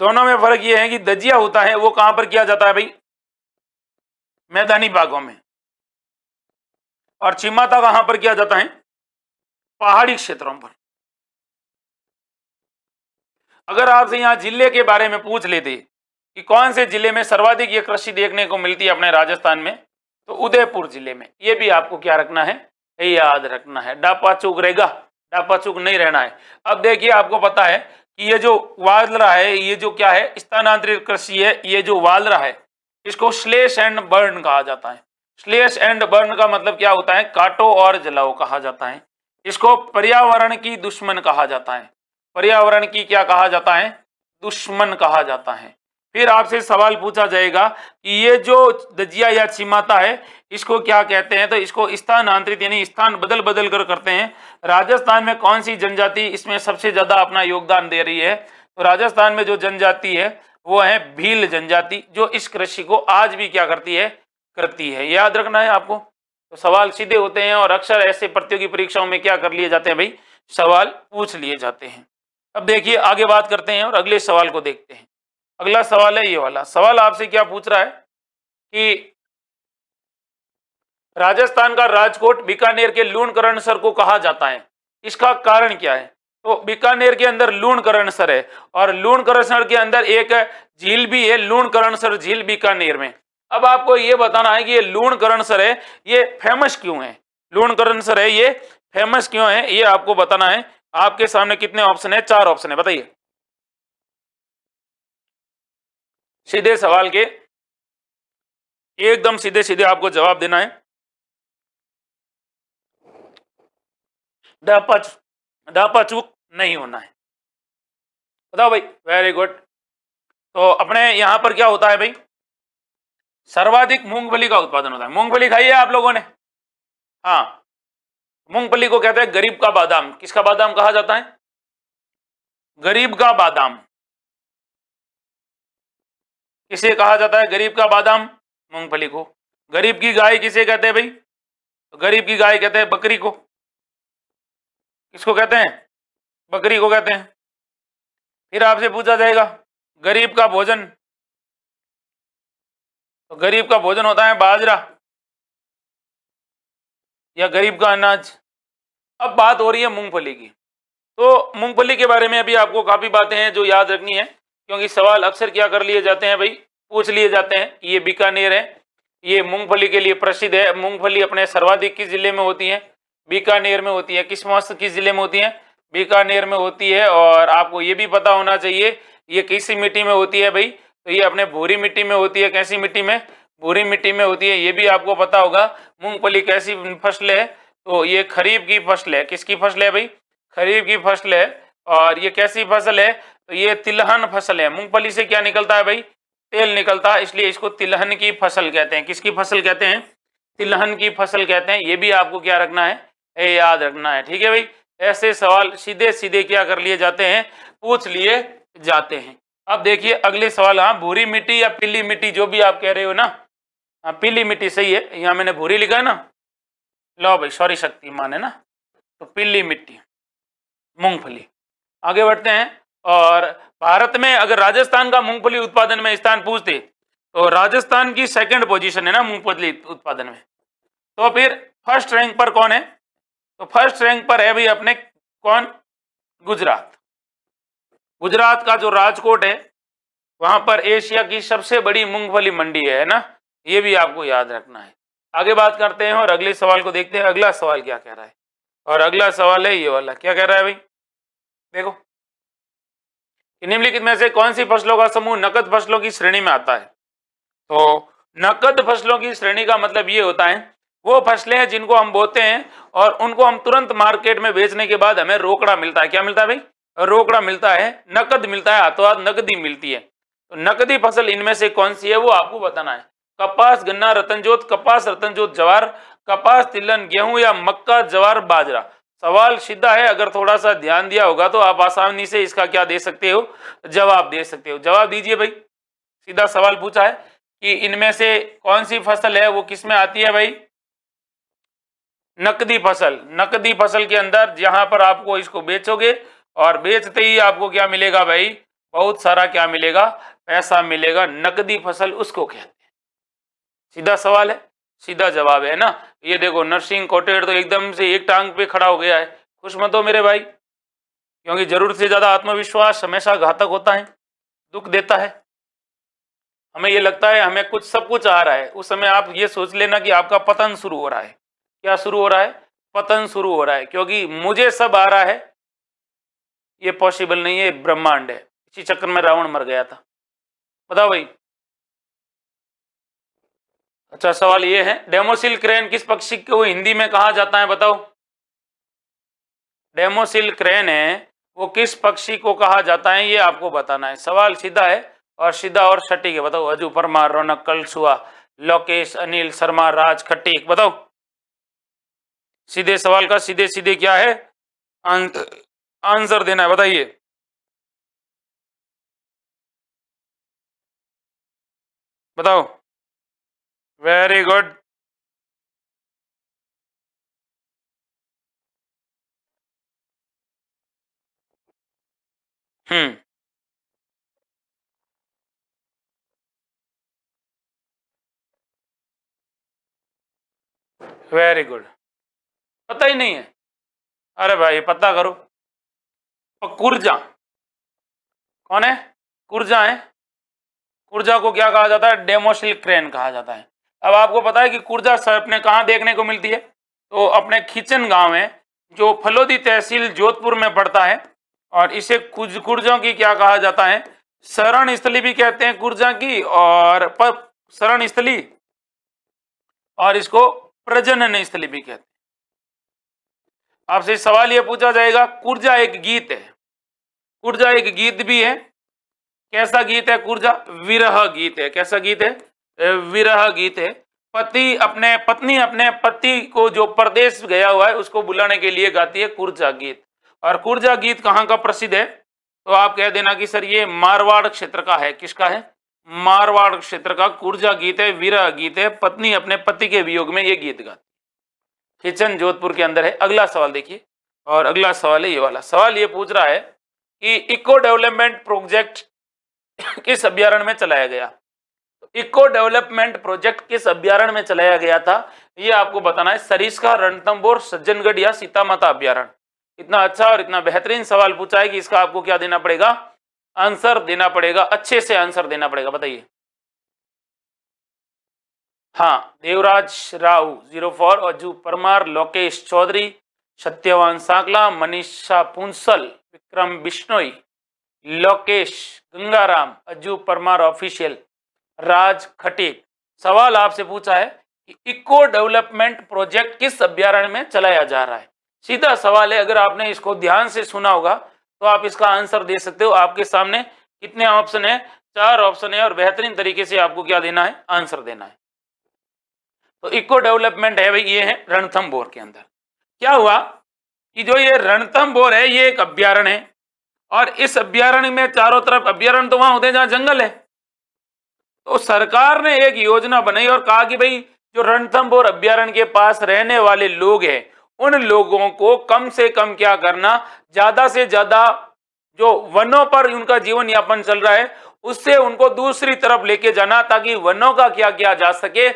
दोनों में फर्क ये है कि दजिया होता है वो कहां पर किया जाता है भाई? मैदानी भागों में। और चिमाता कहां पर किया जाता है? पहाड़ी क्षेत्रों पर। अगर आपसे यहां जिले के बारे में पूछ लेते कि कौन से जिले में सर्वाधिक ये कृषि देखने को मिलती है अपने राजस्थान में, तो उदयपुर जिले में। ये भी आपको क्या रखना है? याद रखना है। डापा चूक रहेगा, डापा चूक नहीं रहना है। अब देखिए, आपको पता है कि ये जो वालरा है, ये जो क्या है? स्थानांतरित कृषि है। ये जो वालरा है इसको स्लेश एंड बर्न कहा जाता है। स्लेश एंड बर्न का मतलब क्या होता है? काटो और जलाओ कहा जाता है। इसको पर्यावरण की दुश्मन कहा जाता है। पर्यावरण की क्या कहा जाता है? दुश्मन कहा जाता है। फिर आपसे सवाल पूछा जाएगा कि ये जो दजिया या चिमाता है इसको क्या कहते हैं, तो इसको स्थानांतरित यानी स्थान बदल बदल कर करते हैं। राजस्थान में कौन सी जनजाति इसमें सबसे ज्यादा अपना योगदान दे रही है? तो राजस्थान में जो जनजाति है वो है भील जनजाति, जो इस कृषि को आज भी क्या करती है? करती है। याद रखना है आपको। तो सवाल सीधे होते हैं और अक्सर ऐसे प्रतियोगी परीक्षाओं में क्या कर लिए जाते हैं भाई? सवाल पूछ लिए जाते हैं। अब देखिए, आगे बात करते हैं और अगले सवाल को देखते हैं। अगला सवाल है ये वाला। सवाल आपसे क्या पूछ रहा है कि राजस्थान का राजकोट बीकानेर के लूणकरणसर को कहा जाता है, इसका कारण क्या है? तो बीकानेर के अंदर लूणकरणसर है और लूणकरणसर के अंदर एक झील भी है, लूणकरणसर झील बीकानेर में। अब आपको ये बताना है कि ये लूणकरणसर है ये फेमस क्यों है? लूणकरणसर है ये फेमस क्यों है, ये आपको बताना है। आपके सामने कितने ऑप्शन है? 4 ऑप्शन है, बताइए। सीधे सवाल के एकदम सीधे सीधे आपको जवाब देना है। डापा चूक नहीं होना है। बताओ भाई। Very good. तो अपने यहां पर क्या होता है भाई? सर्वाधिक मूंगफली का उत्पादन होता है। मूंगफली खाई है आप लोगों ने? हाँ। मूंगफली को कहते हैं गरीब का बादाम। किसका बादाम कहा जाता है? गरीब का बादाम। किसे कहा जाता है गरीब का बादाम? मूंगफली को। गरीब की गाय किसे कहते हैं भाई? तो गरीब की गाय कहते हैं बकरी को। किसको कहते हैं? बकरी को कहते हैं। फिर आपसे पूछा जाएगा गरीब का भोजन, तो गरीब का भोजन होता है बाजरा या गरीब का अनाज। अब बात हो रही है मूंगफली की। तो मूंगफली के बारे में अभी आपको काफी बातें हैं जो याद रखनी है, क्योंकि सवाल अक्सर क्या कर लिए जाते हैं भाई? पूछ लिए जाते हैं। ये बीकानेर है, ये मूंगफली के लिए प्रसिद्ध है। मूंगफली अपने सर्वाधिक किस जिले में होती है? बीकानेर में होती है। किस जिले में होती है? बीकानेर में होती है। और आपको ये भी पता होना चाहिए ये किसी मिट्टी में होती है भाई? तो ये अपने भूरी मिट्टी में होती है। कैसी मिट्टी में? भूरी मिट्टी में होती है। ये भी आपको पता होगा। मूंगफली कैसी फसल है? तो ये खरीफ की फसल है। किसकी फसल है भाई? खरीफ की फसल है। और ये कैसी फसल है? तो ये तिलहन फसल है। मूंगफली से क्या निकलता है भाई? तेल निकलता है, इसलिए इसको तिलहन की फसल कहते हैं। किसकी फसल कहते हैं? तिलहन की फसल कहते हैं। ये भी आपको क्या रखना है? याद रखना है। ठीक है भाई। ऐसे सवाल सीधे सीधे क्या कर लिए जाते हैं? पूछ लिए जाते हैं। अब देखिए अगले सवाल। हाँ, भूरी मिट्टी या पीली मिट्टी, जो भी आप कह रहे हो ना। हाँ, पीली मिट्टी सही है। यहाँ मैंने भूरी लिखा है ना। लो भाई, सॉरी शक्तिमान है ना। तो पीली मिट्टी, मूंगफली। आगे बढ़ते हैं। और भारत में अगर राजस्थान का मूंगफली उत्पादन में स्थान पूछते तो राजस्थान की सेकंड पोजीशन है ना मूंगफली उत्पादन में। तो फिर फर्स्ट रैंक पर कौन है? तो फर्स्ट रैंक पर है भाई अपने कौन? गुजरात। गुजरात का जो राजकोट है वहां पर एशिया की सबसे बड़ी मूंगफली मंडी है ना। ये भी आपको याद रखना है। आगे बात करते हैं और अगले सवाल को देखते हैं। अगला सवाल क्या कह रहा है? और अगला सवाल है ये वाला। क्या कह रहा है भाई? देखो, कि निम्नलिखित में से कौन सी फसलों का समूह नकद फसलों की श्रेणी में आता है? तो नकद फसलों की श्रेणी का मतलब ये होता है वो फसलें हैं जिनको हम बोते हैं और उनको हम तुरंत मार्केट में बेचने के बाद हमें रोकड़ा मिलता है। क्या मिलता है भाई? रोकड़ा मिलता है, नकद मिलता है, हाथों हाथ नकदी मिलती है। तो नकदी फसल इनमें से कौन सी है वो आपको बताना है। कपास, गन्ना, रतनजोत, कपास, रतनजोत, जवार, कपास, तिलहन, गेहूं या मक्का, जवार, बाजरा। सवाल सीधा है, अगर थोड़ा सा ध्यान दिया होगा तो आप आसानी से इसका क्या दे सकते हो? जवाब दे सकते हो। जवाब दीजिए भाई। सीधा सवाल पूछा है कि इनमें से कौन सी फसल है वो किस में आती है भाई? नकदी फसल। नकदी फसल के अंदर जहां पर आपको इसको बेचोगे और बेचते ही आपको क्या मिलेगा भाई? बहुत सारा क्या मिलेगा? पैसा मिलेगा। नकदी फसल उसको कहते हैं। सीधा सवाल है, सीधा जवाब है ना। ये देखो नरसिंह कोटेड़ तो एकदम से एक टांग पे खड़ा हो गया है। खुश मत हो मेरे भाई, क्योंकि जरूरत से ज्यादा आत्मविश्वास हमेशा घातक होता है, दुख देता है। हमें ये लगता है हमें कुछ सब कुछ आ रहा है, उस समय आप ये सोच लेना कि आपका पतन शुरू हो रहा है। क्या शुरू हो रहा है? पतन शुरू हो रहा है, क्योंकि मुझे सब आ रहा है ये पॉसिबल नहीं है, ब्रह्मांड है। इसी चक्कर में रावण मर गया था। बताओ भाई। अच्छा सवाल ये है, डेमोसिल क्रेन किस पक्षी को हिंदी में कहा जाता है? बताओ। डेमोसिल क्रेन है वो किस पक्षी को कहा जाता है, ये आपको बताना है। सवाल सीधा है और सीधा और सटीक है। बताओ। अजू, परमार, रौनक, कलसुआ, लोकेश, अनिल, शर्मा, राज, खटीक। बताओ। सीधे सवाल का सीधे सीधे क्या है आंसर देना है। बताइए। बताओ। Very good. हम्म। Very good. पता ही नहीं है? अरे भाई पता करो। कुर्जा कौन है? कुर्जा है। कुर्जा को क्या कहा जाता है? डेमोसिल क्रेन कहा जाता है। अब आपको पता है कि कुर्जा अपने कहाँ देखने को मिलती है? तो अपने खिचन गांव है जो फलोदी तहसील जोधपुर में पड़ता है, और इसे कुर्जों की क्या कहा जाता है? शरण स्थली भी कहते हैं कुर्जा की, और शरण स्थली, और इसको प्रजनन स्थली भी कहते हैं। आपसे सवाल यह पूछा जाएगा, कुर्जा एक गीत है। कुर्जा एक गीत भी है। कैसा गीत है कुर्जा? विरह गीत है। कैसा गीत है? विरह गीत है। पत्नी अपने पति को जो परदेश गया हुआ है उसको बुलाने के लिए गाती है कुर्जा गीत। और कुर्जा गीत कहाँ का प्रसिद्ध है? तो आप कह देना कि सर ये मारवाड़ क्षेत्र का है। किसका है? मारवाड़ क्षेत्र का कुर्जा गीत है, विरह गीत है। पत्नी अपने पति के वियोग में ये गीत गाती। किचन जोधपुर के अंदर है। अगला सवाल देखिए, और अगला सवाल है ये वाला। सवाल ये पूछ रहा है कि इको डेवलपमेंट प्रोजेक्ट किस अभ्यारण्य में चलाया गया? इको डेवलपमेंट प्रोजेक्ट किस अभ्यारण्य में चलाया गया था, ये आपको बताना है। सरिस्का, रणथंभौर, सज्जनगढ़ या सीता माता अभ्यारण्य। इतना अच्छा और इतना बेहतरीन सवाल पूछा है कि इसका आपको क्या देना पड़ेगा? आंसर देना पड़ेगा, अच्छे से आंसर देना पड़ेगा। बताइए। हाँ, देवराज राव 04, अजू परमार, लोकेश चौधरी, सत्यवान सांकला, मनीषा पुंसल, विक्रम बिश्नोई, लोकेश गंगाराम, अजू परमार ऑफिशियल, राज खटीक। सवाल आपसे पूछा है कि इको डेवलपमेंट प्रोजेक्ट किस अभ्यारण्य में चलाया जा रहा है। सीधा सवाल है, अगर आपने इसको ध्यान से सुना होगा तो आप इसका आंसर दे सकते हो। आपके सामने कितने ऑप्शन है? 4 ऑप्शन है, और बेहतरीन तरीके से आपको क्या देना है? आंसर देना है। तो इको डेवलपमेंट है भाई, ये है रणथंभौर के अंदर। क्या हुआ कि जो ये रणथंभौर है ये एक अभ्यारण्य है, और इस अभ्यारण्य में चारों तरफ, अभ्यारण्य तो वहां होते हैं जहां जंगल है, तो सरकार ने एक योजना बनाई और कहा कि भाई जो रणथंभौर अभ्यारण्य के पास रहने वाले लोग हैं उन लोगों को कम से कम क्या करना, ज्यादा से ज्यादा जो वनों पर उनका जीवन यापन चल रहा है उससे उनको दूसरी तरफ लेके जाना, ताकि वनों का क्या किया जा सके?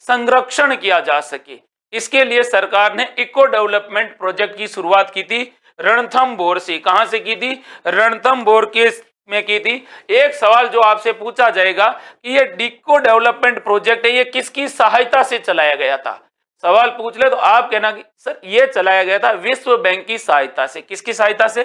संरक्षण किया जा सके। इसके लिए सरकार ने इको डेवलपमेंट प्रोजेक्ट की शुरुआत की थी रणथंभौर से। कहां से की थी? रणथंभौर के में की थी। एक सवाल जो आपसे पूछा जाएगा कि ये इको डेवलपमेंट प्रोजेक्ट है ये किसकी सहायता से चलाया गया था? सवाल पूछ ले तो आप कहना कि सर ये चलाया गया था विश्व बैंक की सहायता से। किसकी सहायता से?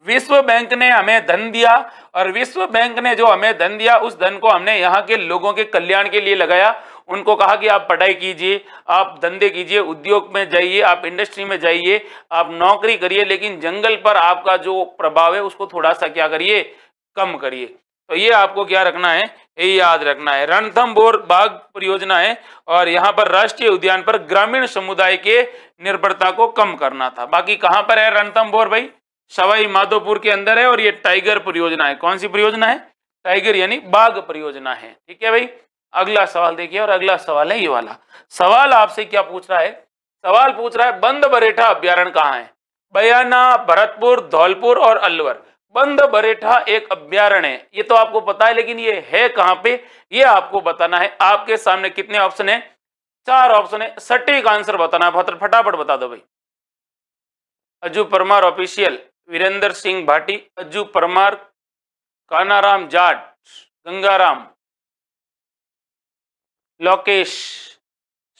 विश्व बैंक ने हमें धन दिया और विश्व बैंक ने जो हमें धन दिया उस धन को हमने यहाँ के लोगों के कल्याण के लिए लगाया। उनको कहा कि आप पढ़ाई कीजिए, आप धंधे कीजिए, उद्योग में जाइए, आप इंडस्ट्री में जाइए, आप नौकरी करिए, लेकिन जंगल पर आपका जो प्रभाव है उसको थोड़ा सा क्या करिए, कम करिए। तो ये आपको क्या रखना है, ये याद रखना है। रणथंभौर बाघ परियोजना है और यहाँ पर राष्ट्रीय उद्यान पर ग्रामीण समुदाय के निर्भरता को कम करना था। बाकी कहाँ पर है रणथंभौर भाई, सवाई माधोपुर के अंदर है और ये टाइगर परियोजना है। कौन सी परियोजना है, टाइगर यानी बाघ परियोजना है। ठीक है भाई, अगला सवाल देखिए और अगला सवाल है ये वाला। सवाल आपसे क्या पूछ रहा है, सवाल पूछ रहा है बंद बरेठा अभ्यारण्य कहाँ है। बयाना, भरतपुर, धौलपुर और अलवर। बंद बरेठा एक अभ्यारण्य है, ये तो आपको पता है, लेकिन ये है कहां पे ये आपको बताना है। आपके सामने कितने ऑप्शन है, 4 ऑप्शन है, सटीक आंसर बताना है, फटाफट बता दो भाई। अज्जू परमार ऑफिशियल, वीरेंद्र सिंह भाटी, अज्जू परमार, कानाराम जाट, गंगाराम, लोकेश,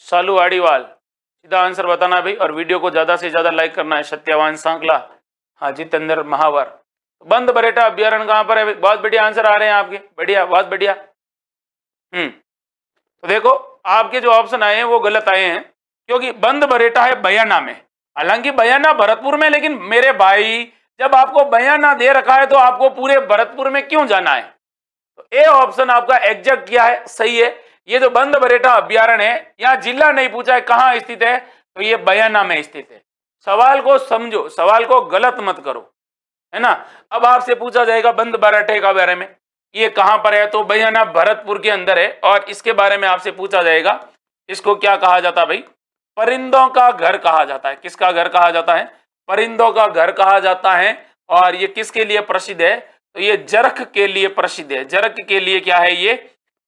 सालू आड़ीवाल। सीधा आंसर बताना भाई और वीडियो को ज्यादा से ज्यादा लाइक करना है। सत्यवान सांकला, हाँ, जितेंद्र महावर। बंद बरेठा अभ्यारण्य कहां पर है, बहुत बढ़िया आंसर आ रहे हैं आपके, बढ़िया, बहुत बढ़िया। तो देखो आपके जो ऑप्शन आए हैं वो गलत आए हैं, क्योंकि बंद बरेठा है बयाना में, हालांकि बयाना भरतपुर में, लेकिन मेरे भाई जब आपको बयाना दे रखा है तो आपको पूरे भरतपुर में क्यों जाना है। तो ए ऑप्शन आपका एग्जैक्ट किया है, सही है। ये जो बंद बरेठा अभ्यारण्य है, यहाँ जिला नहीं पूछा है कहाँ स्थित है, तो ये बयाना में स्थित है। सवाल को समझो, सवाल को गलत मत करो, है ना। अब आपसे पूछा जाएगा बंद बरेठे के बारे में, ये कहां पर है, तो बयाना भरतपुर के अंदर है। और इसके बारे में आपसे पूछा जाएगा, इसको क्या कहा जाता है भाई, परिंदों का घर कहा जाता है। किसका घर कहा जाता है, परिंदों का घर कहा जाता है। और ये किसके लिए प्रसिद्ध है, तो ये जरख के लिए प्रसिद्ध है। जरख के लिए क्या है, ये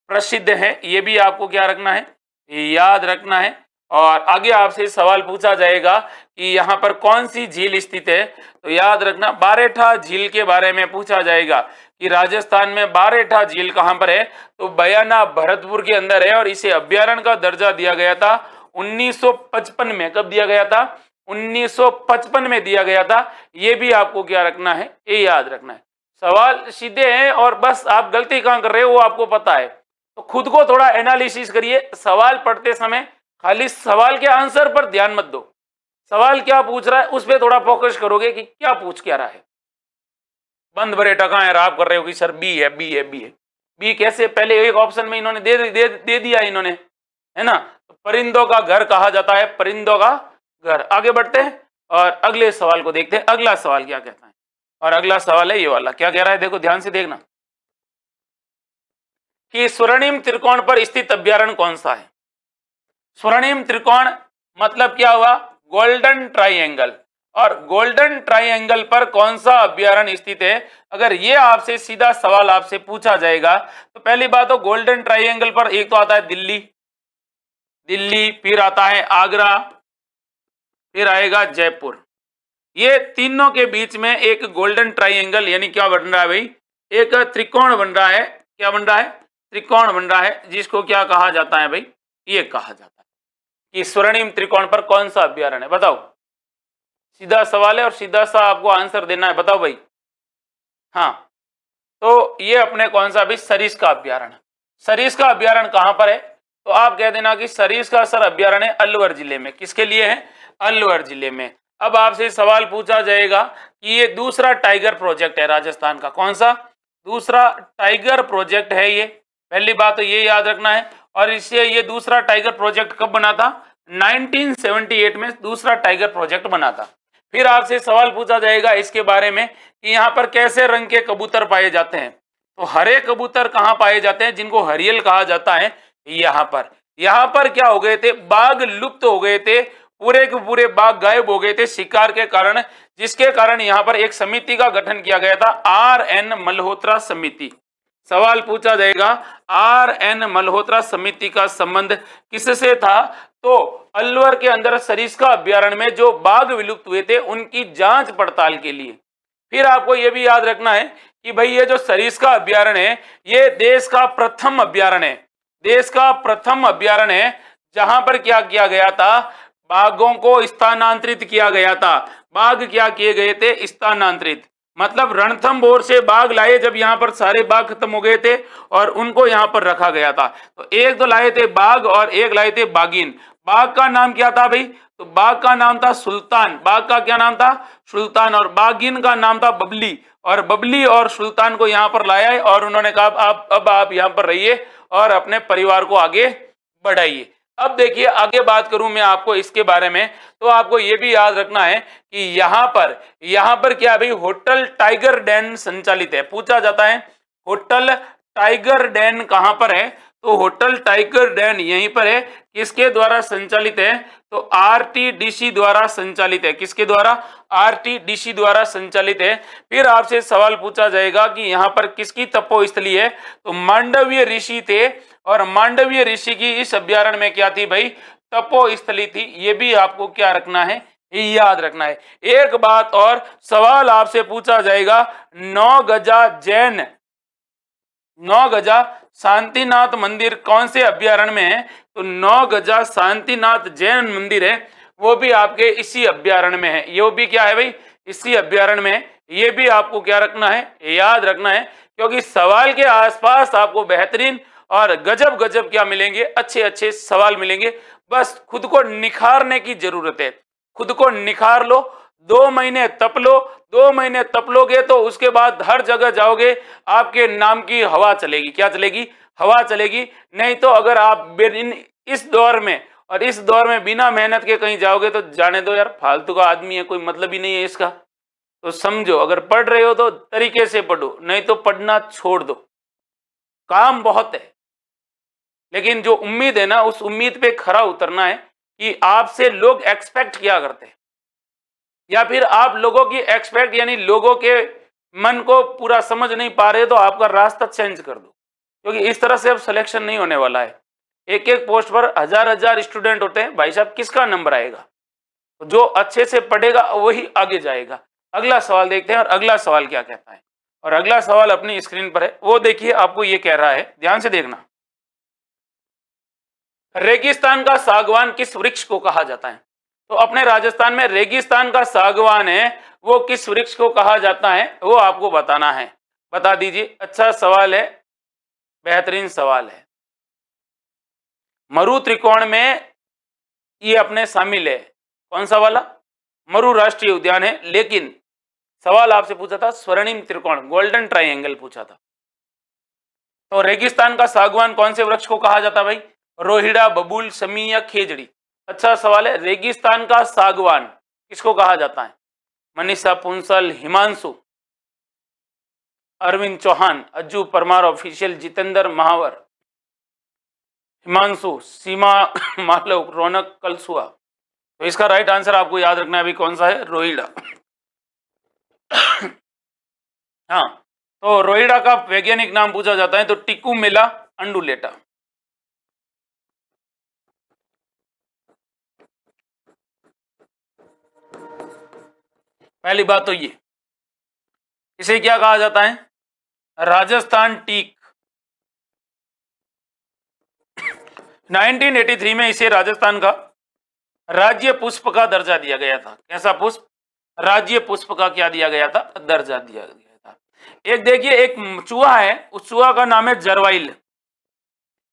प्रसिद्ध है। ये भी आपको क्या रखना है, याद रखना है। और आगे आपसे सवाल पूछा जाएगा कि यहाँ पर कौन सी झील स्थित है, तो याद रखना बारेठा झील के बारे में पूछा जाएगा कि राजस्थान में बारेठा झील कहाँ पर है, तो बयाना भरतपुर के अंदर है। और इसे अभ्यारण्य का दर्जा दिया गया था 1955 में। कब दिया गया था, 1955 में दिया गया था। ये भी आपको क्या रखना है, ये याद रखना है। सवाल सीधे हैं और बस आप गलती कहाँ कर रहे हो वो आपको पता है, तो खुद को थोड़ा एनालिसिस करिए। सवाल पढ़ते समय खाली सवाल के आंसर पर ध्यान मत दो, सवाल क्या पूछ रहा है उस पर थोड़ा फोकस करोगे कि क्या पूछ क्या रहा है। बंद बरेठा कहाँ है, आप कर रहे हो कि सर बी है, बी है, बी है। बी कैसे, पहले एक ऑप्शन में इन्होंने दे दिया इन्होंने, है ना। तो परिंदों का घर कहा जाता है, परिंदों का घर। आगे बढ़ते हैं और अगले सवाल को देखते हैं। अगला सवाल क्या कहता है, और अगला सवाल है ये वाला, क्या कह रहा है, देखो ध्यान से देखना कि स्वर्णिम त्रिकोण पर स्थित अभ्यारण्य कौन सा है। स्वर्णिम त्रिकोण मतलब क्या हुआ, गोल्डन ट्राइंगल। और गोल्डन ट्राइंगल पर कौन सा अभ्यारण्य स्थित है, अगर ये आपसे सीधा सवाल आपसे पूछा जाएगा तो पहली बात तो गोल्डन ट्राइंगल पर एक तो आता है दिल्ली, दिल्ली, फिर आता है आगरा, फिर आएगा जयपुर। ये तीनों के बीच में एक गोल्डन ट्राइंगल यानी क्या बन रहा है भाई, एक त्रिकोण बन रहा है। क्या बन रहा है, त्रिकोण बन रहा है, जिसको क्या कहा जाता है भाई, ये कहा जाता है कि स्वर्णिम त्रिकोण पर कौन सा अभ्यारण्य है। बताओ, सीधा सवाल है और सीधा सा आपको आंसर देना है, बताओ भाई। हाँ, तो ये अपने कौन सा भी, सरिस्का अभ्यारण्य। सरिस्का अभ्यारण्य कहां पर है, तो आप कह देना कि सरिस्का सर अभ्यारण्य अलवर जिले में। किसके लिए है, अलवर जिले में। अब आपसे सवाल पूछा जाएगा कि ये दूसरा टाइगर प्रोजेक्ट है राजस्थान का, कौन सा, दूसरा टाइगर प्रोजेक्ट है ये। पहली बात तो ये याद रखना है। और इससे ये दूसरा टाइगर प्रोजेक्ट कब बना था, 1978 में दूसरा टाइगर प्रोजेक्ट बना था। फिर आपसे सवाल पूछा जाएगा इसके बारे में कि यहाँ पर कैसे रंग के कबूतर पाए जाते हैं, तो हरे कबूतर कहाँ पाए जाते हैं, जिनको हरियल कहा जाता है, यहाँ पर। यहाँ पर क्या हो गए थे, बाघ लुप्त हो गए थे, पूरे के पूरे बाघ गायब हो गए थे शिकार के कारण, जिसके कारण यहाँ पर एक समिति का गठन किया गया था, RN मल्होत्रा समिति। सवाल पूछा जाएगा RN मल्होत्रा समिति का संबंध किससे था, तो अलवर के अंदर सरिस्का अभ्यारण्य में जो बाघ विलुप्त हुए थे उनकी जांच पड़ताल के लिए। फिर आपको यह भी याद रखना है कि भाई ये जो सरिस्का अभ्यारण्य है ये देश का प्रथम अभ्यारण्य है, देश का प्रथम अभ्यारण्य है जहां पर क्या किया गया था, बाघों को स्थानांतरित किया गया था। बाघ क्या किए गए थे, स्थानांतरित। मतलब रणथंभौर से बाघ लाए जब यहाँ पर सारे बाघ खत्म हो गए थे और उनको यहाँ पर रखा गया था। तो एक तो लाए थे बाघ और एक लाए थे बाघिन। बाघ का नाम क्या था भाई? तो बाघ का नाम था सुल्तान। बाघ का क्या नाम था? सुल्तान। और बाघिन का नाम था बबली। और बबली और सुल्तान को यहाँ पर लाया है और उन्होंने कहा अब आप यहाँ पर रहिए और अपने परिवार को आगे बढ़ाइए। अब देखिए आगे बात करूं मैं आपको इसके बारे में, तो आपको ये भी याद रखना है कि यहाँ पर क्या भाई, होटल टाइगर डेन संचालित है। पूछा जाता है होटल टाइगर डेन कहां पर है? तो होटल टाइगर डेन यहीं पर है। किसके द्वारा संचालित है? तो आरटीडीसी द्वारा संचालित है। किसके द्वारा? आरटीडीसी द्वारा संचालित है। फिर आपसे सवाल पूछा जाएगा कि यहाँ पर किसकी तपोस्थली है? तो मांडव्य ऋषि थे और मांडव्य ऋषि की इस अभ्यारण्य में क्या थी भाई? तपोस्थली थी। ये भी आपको क्या रखना है? याद रखना है। एक बात और, सवाल आपसे पूछा जाएगा नौ गजा शांतिनाथ मंदिर कौन से अभ्यारण्य में है? तो 9 गजा शांतिनाथ जैन मंदिर है, वो भी आपके इसी अभ्यारण्य में है। ये भी क्या है भाई? इसी अभ्यारण्य में है। ये भी आपको क्या रखना है? याद रखना है, क्योंकि सवाल के आसपास आपको बेहतरीन और गजब गजब क्या मिलेंगे? अच्छे अच्छे सवाल मिलेंगे। बस खुद को निखारने की जरूरत है। खुद को निखार लो, 2 महीने तप लो। 2 महीने तप लोगे तो उसके बाद हर जगह जाओगे, आपके नाम की हवा चलेगी। क्या चलेगी? हवा चलेगी। नहीं तो अगर आप इस दौर में बिना मेहनत के कहीं जाओगे तो जाने दो यार, फालतू का आदमी है, कोई मतलब ही नहीं है इसका। तो समझो, अगर पढ़ रहे हो तो तरीके से पढ़ो, नहीं तो पढ़ना छोड़ दो। काम बहुत है, लेकिन जो उम्मीद है ना, उस उम्मीद पे खरा उतरना है कि आपसे लोग एक्सपेक्ट क्या करते हैं, या फिर आप लोगों की एक्सपेक्ट यानी लोगों के मन को पूरा समझ नहीं पा रहे तो आपका रास्ता चेंज कर दो, क्योंकि इस तरह से अब सिलेक्शन नहीं होने वाला है। एक एक पोस्ट पर हजार हजार स्टूडेंट होते हैं भाई साहब, किसका नंबर आएगा? जो अच्छे से पढ़ेगा वही आगे जाएगा। अगला सवाल देखते हैं और अगला सवाल क्या कहता है। और अगला सवाल अपनी स्क्रीन पर है, वो देखिए आपको ये कह रहा है, ध्यान से देखना। रेगिस्तान का सागवान किस वृक्ष को कहा जाता है? तो अपने राजस्थान में रेगिस्तान का सागवान है, वो किस वृक्ष को कहा जाता है वो आपको बताना है। बता दीजिए। अच्छा सवाल है, बेहतरीन सवाल है। मरु त्रिकोण में ये अपने शामिल है। कौन सा वाला? मरु राष्ट्रीय उद्यान है, लेकिन सवाल आपसे पूछा था स्वर्णिम त्रिकोण, गोल्डन ट्राइंगल पूछा था। तो रेगिस्तान का सागवान कौन से वृक्ष को कहा जाता है भाई? रोहिड़ा, बबूल, शमी या खेजड़ी? अच्छा सवाल है। रेगिस्तान का सागवान किसको कहा जाता है? मनीषा पुंसल, हिमांशु, अरविंद चौहान, अज्जू परमार ऑफिशियल, जितेंद्र महावर, हिमांशु, सीमा मालव, रौनक कलसुआ। तो इसका राइट आंसर आपको याद रखना है अभी कौन सा है? रोहिड़ा। हाँ, तो रोहिड़ा का वैज्ञानिक नाम पूछा जाता है तो टिकुमेला अंडुलेटा। पहली बात तो ये, इसे क्या कहा जाता है? राजस्थान टीक। 1983 में इसे राजस्थान का राज्य पुष्प का दर्जा दिया गया था। कैसा पुष्प? राज्य पुष्प का क्या दिया गया था? दर्जा दिया गया था। एक देखिए, एक चूहा है, उस चूहा का नाम है जरवाइल,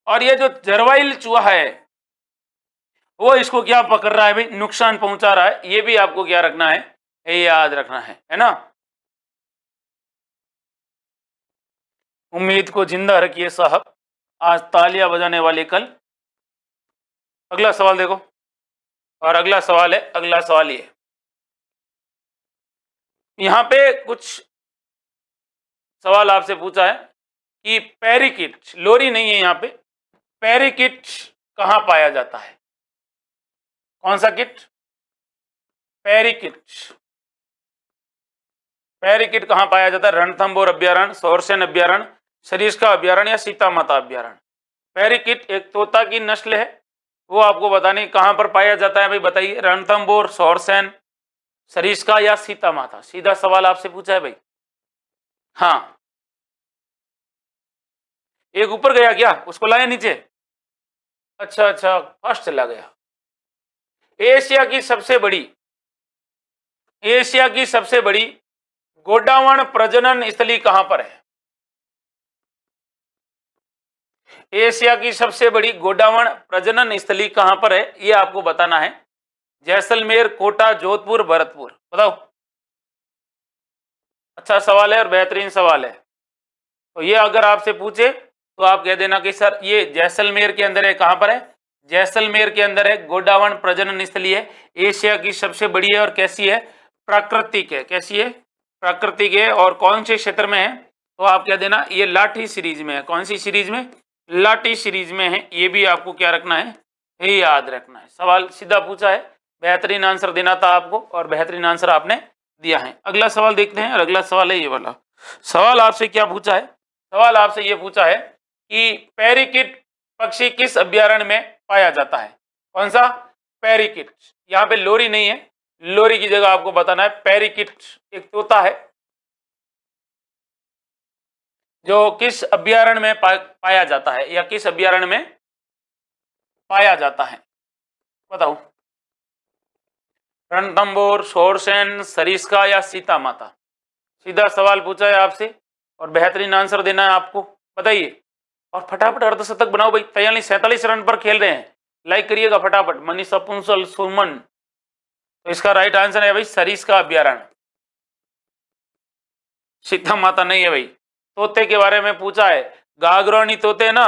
और ये जो जरवाइल चूहा है वो इसको क्या पकड़ रहा है भाई? नुकसान पहुंचा रहा है। ये भी आपको क्या रखना है? याद रखना है ना। उम्मीद को जिंदा रखिए साहब, आज तालियां बजाने वाले कल। अगला सवाल देखो, और अगला सवाल है, अगला सवाल ये, यहां पे कुछ सवाल आपसे पूछा है कि पैरिकिट, लोरी नहीं है यहां पे, पैरिकिट कहां पाया जाता है? कौन सा किट? पैरिकिट। पैरिकिट कहां पाया जाता है? रणथंभौर अभ्यारण्य, सोरसेन अभ्यारण्य, सरिस्का अभ्यारण्य या सीता माता अभ्यारण्य? पैरिकिट एक तोता की नस्ल है, वो आपको बताने कहां पर पाया जाता है भाई? बताइए। रणथंभौर, सोरसेन, सरिस्का या सीता माता? सीधा सवाल आपसे पूछा है भाई। हाँ, एक ऊपर गया क्या? उसको लाया नीचे? अच्छा अच्छा, फर्स्ट चला गया। एशिया की सबसे बड़ी गोडावण प्रजनन स्थली कहां पर है? एशिया की सबसे बड़ी गोडावण प्रजनन स्थली कहां पर है, ये आपको बताना है। जैसलमेर, कोटा, जोधपुर, भरतपुर, बताओ। अच्छा सवाल है और बेहतरीन सवाल है। तो ये अगर आपसे पूछे तो आप कह देना कि सर ये जैसलमेर के अंदर है। कहां पर है? जैसलमेर के अंदर है। गोडावण प्रजनन स्थली है, एशिया की सबसे बड़ी है और कैसी है? प्राकृतिक है। कैसी है? प्राकृतिक है। और कौन से क्षेत्र में है? तो आप कह देना ये लाठी सीरीज में है। कौन सी सीरीज में? लाठी सीरीज में है। ये भी आपको क्या रखना है? ये याद रखना है। सवाल सीधा पूछा है, बेहतरीन आंसर देना था आपको और बेहतरीन आंसर आपने दिया है। अगला सवाल देखते हैं और अगला सवाल है ये वाला। सवाल आपसे क्या पूछा है? सवाल आपसे ये पूछा है कि पैरिकिट पक्षी किस अभ्यारण्य में पाया जाता है? कौन सा? पैरिकिट। यहाँ पे लोरी नहीं है, लोरी की जगह आपको बताना है पैरिकिट एक तोता है जो किस अभ्यारण्य में पाया जाता है, या किस अभ्यारण्य में पाया जाता है, बताओ। रणथंभौर, शोरसेन, सरिस्का या सीता माता? सीधा सवाल पूछा है आपसे और बेहतरीन आंसर देना है आपको, बताइए। और फटाफट अर्धशतक बनाओ भाई। 43 रन पर खेल रहे हैं, लाइक करिएगा फटाफट। मनीषा पुंसल, सुमन। तो इसका राइट आंसर है भाई सरिस्का अभ्यारण्य। सीता माता नहीं है भाई। तोते के बारे में पूछा है, गागरोनी तोते ना,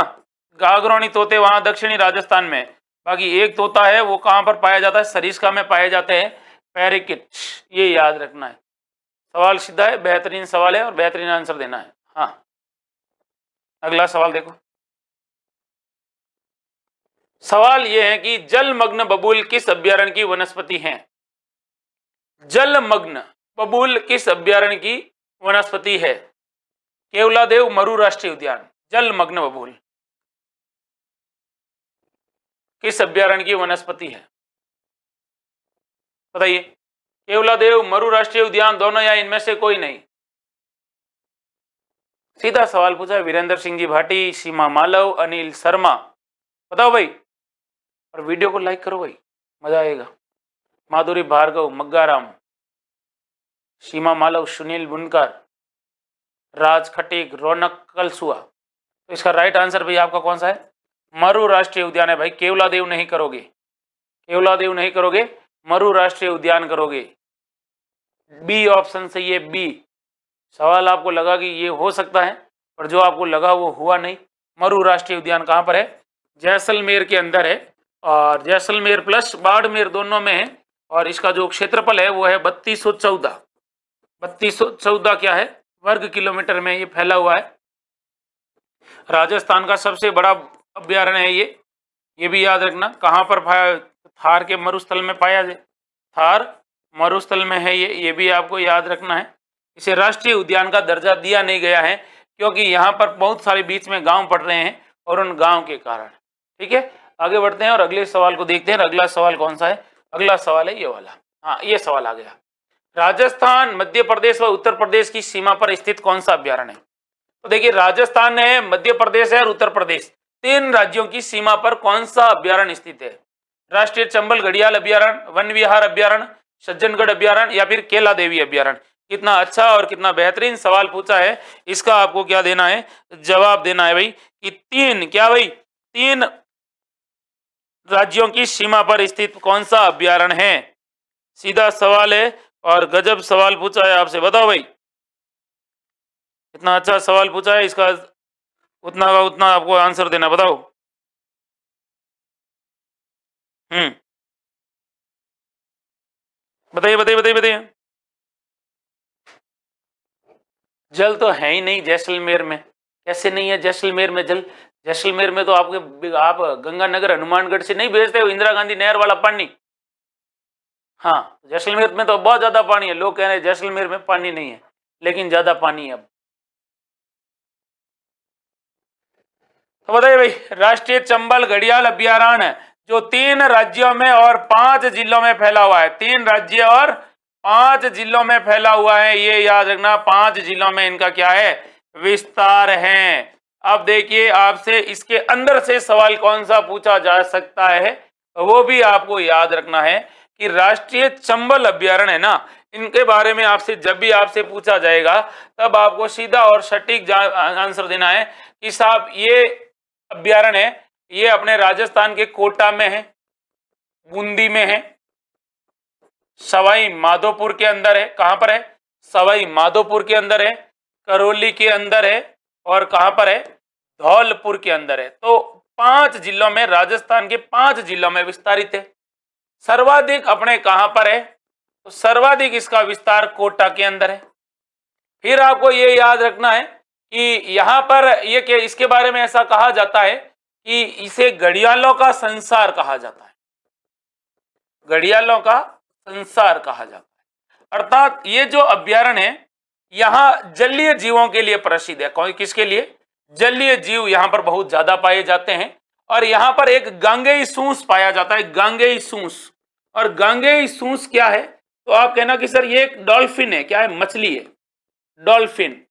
गागरोनी तोते वहां दक्षिणी राजस्थान में। बाकी एक तोता है वो कहां पर पाया जाता है? सरिस्का में पाए जाते हैं, पैरिकिट। ये याद रखना है। सवाल सीधा है, बेहतरीन सवाल है और बेहतरीन आंसर देना है। हाँ, अगला सवाल देखो। सवाल यह है कि जलमग्न बबूल किस अभ्यारण्य की वनस्पति है? जलमग्न बबूल किस अभ्यारण्य की वनस्पति है? केवलादेव मरु राष्ट्रीय उद्यान। जलमग्न बबूल किस अभ्यारण्य की वनस्पति है, बताइए। केवलादेव, मरु राष्ट्रीय उद्यान, दोनों या इनमें से कोई नहीं? सीधा सवाल पूछा है। वीरेंद्र सिंह जी भाटी, सीमा मालव, अनिल शर्मा, बताओ भाई। और वीडियो को लाइक करो भाई, मजा आएगा। माधुरी भार्गव, मग्गाराम, सीमा मालव, सुनील बुनकर, राज खटीक, रौनक कलसुआ। तो इसका राइट आंसर भाई आपका कौन सा है? मरु राष्ट्रीय उद्यान है भाई। केवलादेव नहीं करोगे, केवलादेव नहीं करोगे, मरु राष्ट्रीय उद्यान करोगे। बी ऑप्शन सही है, बी। सवाल आपको लगा कि ये हो सकता है, पर जो आपको लगा वो हुआ नहीं। मरु राष्ट्रीय उद्यान कहाँ पर है? जैसलमेर के अंदर है, और जैसलमेर प्लस बाड़मेर दोनों में है। और इसका जो क्षेत्रफल है वो है 3214। 3214 क्या है? वर्ग किलोमीटर में ये फैला हुआ है। राजस्थान का सबसे बड़ा अभ्यारण्य है ये भी याद रखना। कहाँ पर थार के मरुस्थल में पाया जाए, थार मरुस्थल में है ये भी आपको याद रखना है। इसे राष्ट्रीय उद्यान का दर्जा दिया नहीं गया है क्योंकि यहाँ पर बहुत सारे बीच में गांव पड़ रहे हैं और उन गांव के कारण। ठीक है, आगे बढ़ते हैं और अगले सवाल को देखते हैं। अगला सवाल कौन सा है? अगला सवाल है ये वाला। हाँ, ये सवाल आ गया। राजस्थान, मध्य प्रदेश व उत्तर प्रदेश की सीमा पर स्थित कौन सा अभ्यारण्य है? तो देखिए, राजस्थान है, मध्य प्रदेश है और उत्तर प्रदेश, तीन राज्यों की सीमा पर कौन सा अभ्यारण्य स्थित है? राष्ट्रीय चंबल घड़ियाल अभ्यारण्य, वन विहार अभ्यारण्य, सज्जनगढ़ अभ्यारण्य या फिर केला देवी अभ्यारण्य? कितना अच्छा और कितना बेहतरीन सवाल पूछा है। इसका आपको क्या देना है? जवाब देना है भाई कि तीन, क्या भाई? तीन राज्यों की सीमा पर स्थित कौन सा अभ्यारण्य है? सीधा सवाल है और गजब सवाल पूछा है आपसे, बताओ भाई। इतना अच्छा सवाल पूछा है, इसका उतना का उतना आपको आंसर देना, बताओ। बताइए बताइए बताइए बताइए। जल तो है ही नहीं जैसलमेर में। कैसे नहीं है जैसलमेर में जल? जैसलमेर में तो आप गंगानगर, हनुमानगढ़ से नहीं भेजते हो इंदिरा गांधी नहर वाला पानी। हाँ, जैसलमेर में तो बहुत ज्यादा पानी है। लोग कह रहे हैं जैसलमेर में पानी नहीं है, लेकिन ज्यादा पानी है अब। तो बताइए भाई, राष्ट्रीय चंबल घड़ियाल अभ्यारण्य जो 3 राज्यों में और 5 जिलों में फैला हुआ है, 3 राज्य और 5 जिलों में फैला हुआ है, ये याद रखना। 5 जिलों में इनका क्या है? विस्तार है। अब देखिए, आपसे इसके अंदर से सवाल कौन सा पूछा जा सकता है वो भी आपको याद रखना है कि राष्ट्रीय चंबल अभ्यारण्य है ना, इनके बारे में आपसे जब भी आपसे पूछा जाएगा तब आपको सीधा और सटीक आंसर देना है कि साहब ये अभ्यारण्य है, ये अपने राजस्थान के कोटा में है, बूंदी में है, सवाई माधोपुर के अंदर है। कहां पर है? सवाई माधोपुर के अंदर है, करौली के अंदर है, और कहां पर है? धौलपुर के अंदर है। तो 5 जिलों में, राजस्थान के 5 जिलों में विस्तारित है। सर्वाधिक अपने कहां पर है? तो सर्वाधिक इसका विस्तार कोटा के अंदर है। फिर आपको ये याद रखना है कि यहां पर ये कि इसके बारे में ऐसा कहा जाता है कि इसे घड़ियालों का संसार कहा जाता है, घड़ियालों का संसार कहा जाता है। अर्थात ये जो अभ्यारण्य है यहां जलीय जीवों के लिए प्रसिद्ध है। कौन, किसके लिए? जलीय जीव यहां पर बहुत ज्यादा पाए जाते हैं। और यहां पर एक गांगेय सूंस पाया जाता है, गांगेय सूंस। और गांगेय सूंस क्या है? तो आप कहना कि सर ये एक डॉल्फिन है। क्या है? मछली है, डॉल्फिन,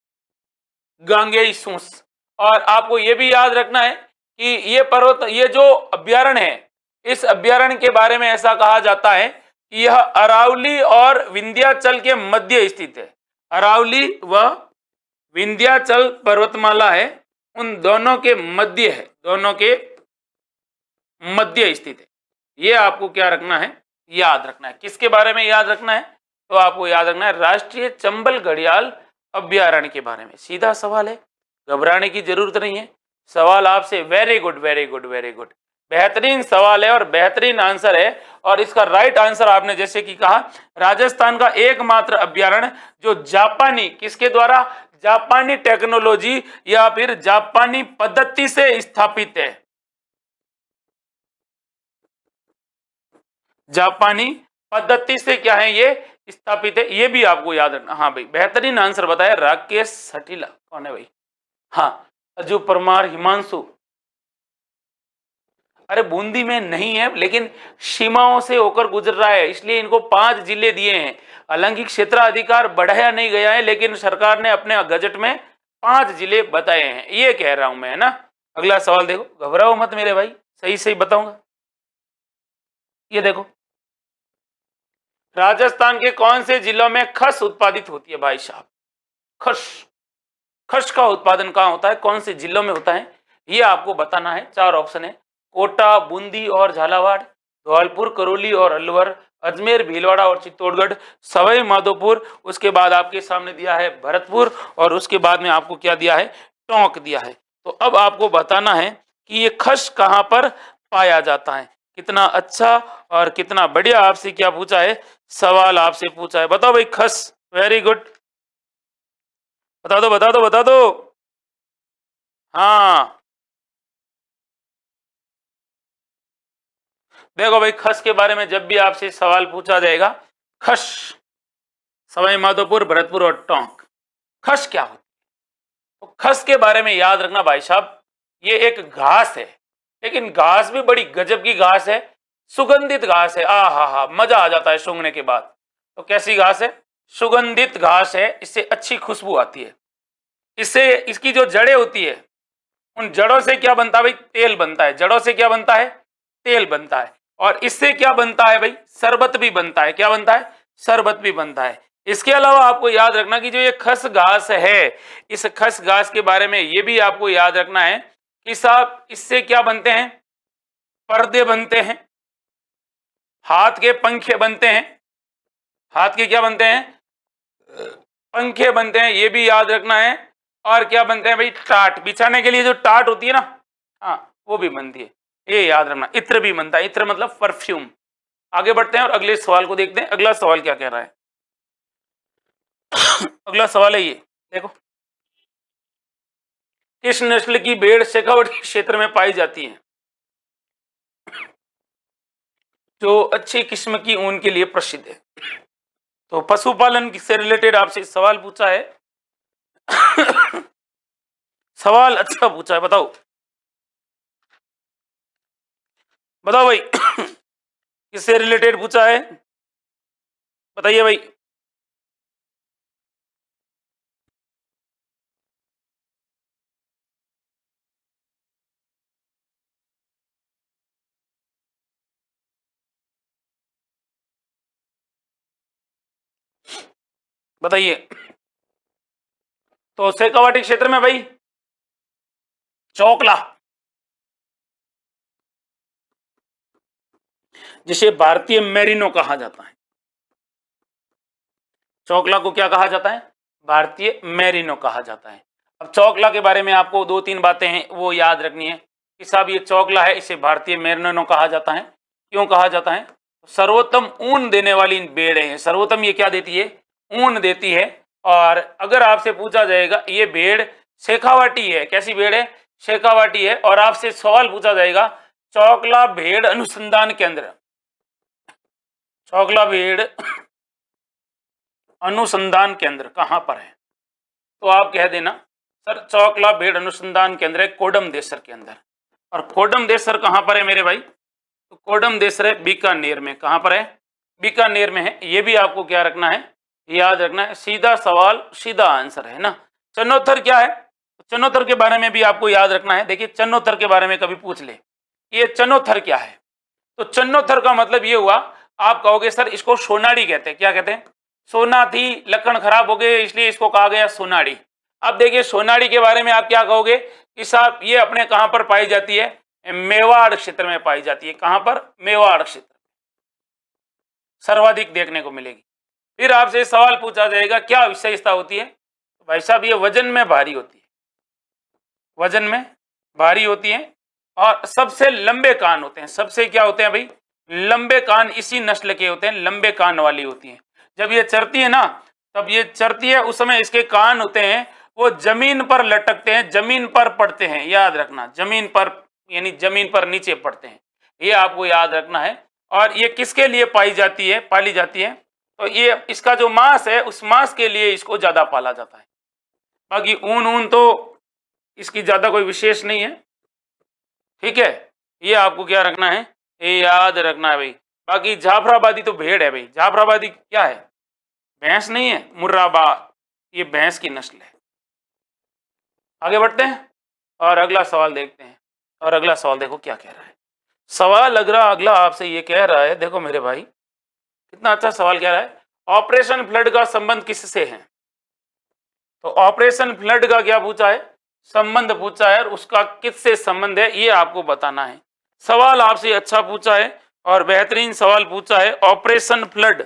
गांगेय सूंस। और आपको ये भी याद रखना है कि ये पर्वत, ये जो अभ्यारण्य है, इस अभ्यारण्य के बारे में ऐसा कहा जाता है कि यह अरावली और विंध्याचल के मध्य स्थित है। अरावली व विंध्याचल पर्वतमाला है, उन दोनों के मध्य है, दोनों के मध्य स्थित है। ये आपको क्या रखना है? याद रखना है। किसके बारे में याद रखना है? तो आपको याद रखना है राष्ट्रीय चंबल घड़ियाल अभ्यारण्य के बारे में। सीधा सवाल है, घबराने की जरूरत नहीं है। सवाल आपसे very good, very good, very good, बेहतरीन सवाल है और बेहतरीन आंसर है। और इसका राइट आंसर आपने जैसे कि कहा, राजस्थान का एकमात्र अभ्यारण्य जो जापानी, किसके द्वारा? जापानी टेक्नोलॉजी या फिर जापानी पद्धति से स्थापित है। जापानी पद्धति से क्या है ये स्थापित है, ये भी आपको याद रखना। हाँ भाई, बेहतरीन आंसर बताया राकेश सटीला। कौन है भाई? हाँ, अजू परमार, हिमांशु। अरे बूंदी में नहीं है, लेकिन सीमाओं से होकर गुजर रहा है, इसलिए इनको 5 जिले दिए हैं। हालांकि क्षेत्राधिकार बढ़ाया नहीं गया है, लेकिन सरकार ने अपने गजट में 5 जिले बताए हैं, ये कह रहा हूं मैं, है ना। अगला सवाल देखो, घबराओ मत मेरे भाई, सही सही बताऊंगा। ये देखो, राजस्थान के कौन से जिलों में खस उत्पादित होती है भाई साहब? खस, खस का उत्पादन कहां होता है, कौन से जिलों में होता है, ये आपको बताना है। 4 ऑप्शन है, कोटा, बूंदी और झालावाड़, धौलपुर, करौली और अलवर, अजमेर, भीलवाड़ा और चित्तौड़गढ़, सवाई माधोपुर, उसके बाद आपके सामने दिया है भरतपुर, और उसके बाद में आपको क्या दिया है? टोंक दिया है। तो अब आपको बताना है कि ये खस कहां पर पाया जाता है। कितना अच्छा और कितना बढ़िया आपसे क्या पूछा है, सवाल आपसे पूछा है। बताओ भाई, खस। वेरी गुड, बता दो, बता दो, बता दो। हाँ, देखो भाई, खस के बारे में जब भी आपसे सवाल पूछा जाएगा, खस, सवाई माधोपुर, भरतपुर और टोंक, खस क्या होती है? तो खस के बारे में याद रखना भाई साहब, ये एक घास है, लेकिन घास भी बड़ी गजब की घास है, सुगंधित घास है। आ हा हा, मजा आ जाता है सूंघने के बाद। तो कैसी घास है? सुगंधित घास है, इससे अच्छी खुशबू आती है। इससे, इसकी जो जड़ें होती है, उन जड़ों से क्या बनता है भाई? तेल बनता है। जड़ों से क्या बनता है? तेल बनता है। और इससे क्या बनता है भाई? शरबत भी बनता है। क्या बनता है? शरबत भी बनता है। इसके अलावा आपको याद रखना कि जो ये खस घास है, इस खस घास के बारे में ये भी आपको याद रखना है कि साहब इससे क्या बनते हैं? पर्दे बनते हैं, हाथ के पंखे बनते हैं। हाथ के क्या बनते हैं? पंखे बनते हैं, ये भी याद रखना है। और क्या बनते हैं भाई? टाट, बिछाने के लिए जो टाट होती है ना, हाँ, वो भी बनती है, ये याद रखना। इत्र भी बनता है, इत्र मतलब परफ्यूम। आगे बढ़ते हैं और अगले सवाल को देखते हैं। अगला सवाल क्या कह रहा है? अगला सवाल है ये, देखो, किस नस्ल की भेड़ शेखावटी क्षेत्र में पाई जाती है, जो अच्छी किस्म की ऊन के लिए प्रसिद्ध है? तो पशुपालन से रिलेटेड आपसे सवाल पूछा है। सवाल अच्छा पूछा है, बताओ, बताओ भाई। किससे रिलेटेड पूछा है, बताइए भाई। बताइए। तो शेखावाटी क्षेत्र में भाई चौकला, जिसे भारतीय मेरिनो कहा जाता है। चौकला को क्या कहा जाता है? भारतीय मेरिनो कहा जाता है। अब चौकला के बारे में आपको 2-3 बातें हैं वो याद रखनी है कि साहब ये चौकला है, इसे भारतीय मेरिनो कहा जाता है। क्यों कहा जाता है? सर्वोत्तम ऊन देने वाली भेड़ है। सर्वोत्तम ये क्या देती है? ऊन देती है। और अगर आपसे पूछा जाएगा ये भेड़ शेखावाटी है, कैसी भेड़ है? शेखावाटी है। और आपसे सवाल पूछा जाएगा चौकला भेड़ अनुसंधान केंद्र, चौकला भेड़ अनुसंधान केंद्र कहां पर है? तो आप कह देना सर चौकला भेड़ अनुसंधान केंद्र है कोडम देसर के अंदर। और कोडम देसर कहां पर है मेरे भाई? तो कोडम देसर है बीकानेर में। कहां पर है? बीकानेर में है। ये भी आपको क्या रखना है? याद रखना है। सीधा सवाल सीधा आंसर है ना। चनोत्तर क्या है? चनोत्तर के बारे में भी आपको याद रखना है। देखिए चनोत्तर के बारे में कभी पूछ ले, ये चनोत्तर क्या है? तो चनोत्तर का मतलब ये हुआ, आप कहोगे सर इसको सोनाड़ी कहते हैं। क्या कहते हैं? सोना थी, लक्षण खराब हो गए इसलिए इसको कहा गया सोनाड़ी। अब देखिए सोनाड़ी के बारे में आप क्या कहोगे कि साहब ये अपने कहां पर पाई जाती है? मेवाड़ क्षेत्र में पाई जाती है। कहां पर? मेवाड़ क्षेत्र सर्वाधिक देखने को मिलेगी। फिर आपसे सवाल पूछा जाएगा क्या विशेषता होती है? तो भाई साहब ये वजन में भारी होती है, वजन में भारी होती है। और सबसे लंबे कान होते हैं। सबसे क्या होते हैं भाई? लंबे कान इसी नस्ल के होते हैं, लंबे कान वाली होती हैं। जब ये चरती है ना, तब ये चरती है उस समय इसके कान होते हैं वो जमीन पर लटकते हैं, जमीन पर पड़ते हैं। याद रखना, जमीन पर यानी जमीन पर नीचे पड़ते हैं, ये आपको याद रखना है। और ये किसके लिए पाई जाती है, पाली जाती है? तो ये इसका जो मांस है उस मांस के लिए इसको ज्यादा पाला जाता है। बाकी ऊन तो इसकी ज्यादा कोई विशेष नहीं है। ठीक है, ये आपको क्या रखना है? ये याद रखना है भाई। बाकी जाफराबादी तो भेड़ है भाई। जाफराबादी क्या है? भैंस नहीं है, मुर्राबाद, ये भैंस की नस्ल है। आगे बढ़ते हैं और अगला सवाल देखते हैं। और अगला सवाल देखो क्या कह रहा है। सवाल अगला आपसे ये कह रहा है, देखो मेरे भाई कितना अच्छा सवाल कह रहा है। ऑपरेशन फ्लड का संबंध किससे है? तो ऑपरेशन फ्लड का क्या पूछा है? संबंध पूछा है। और उसका किससे संबंध है ये आपको बताना है। सवाल आपसे अच्छा पूछा है और बेहतरीन सवाल पूछा है। ऑपरेशन फ्लड,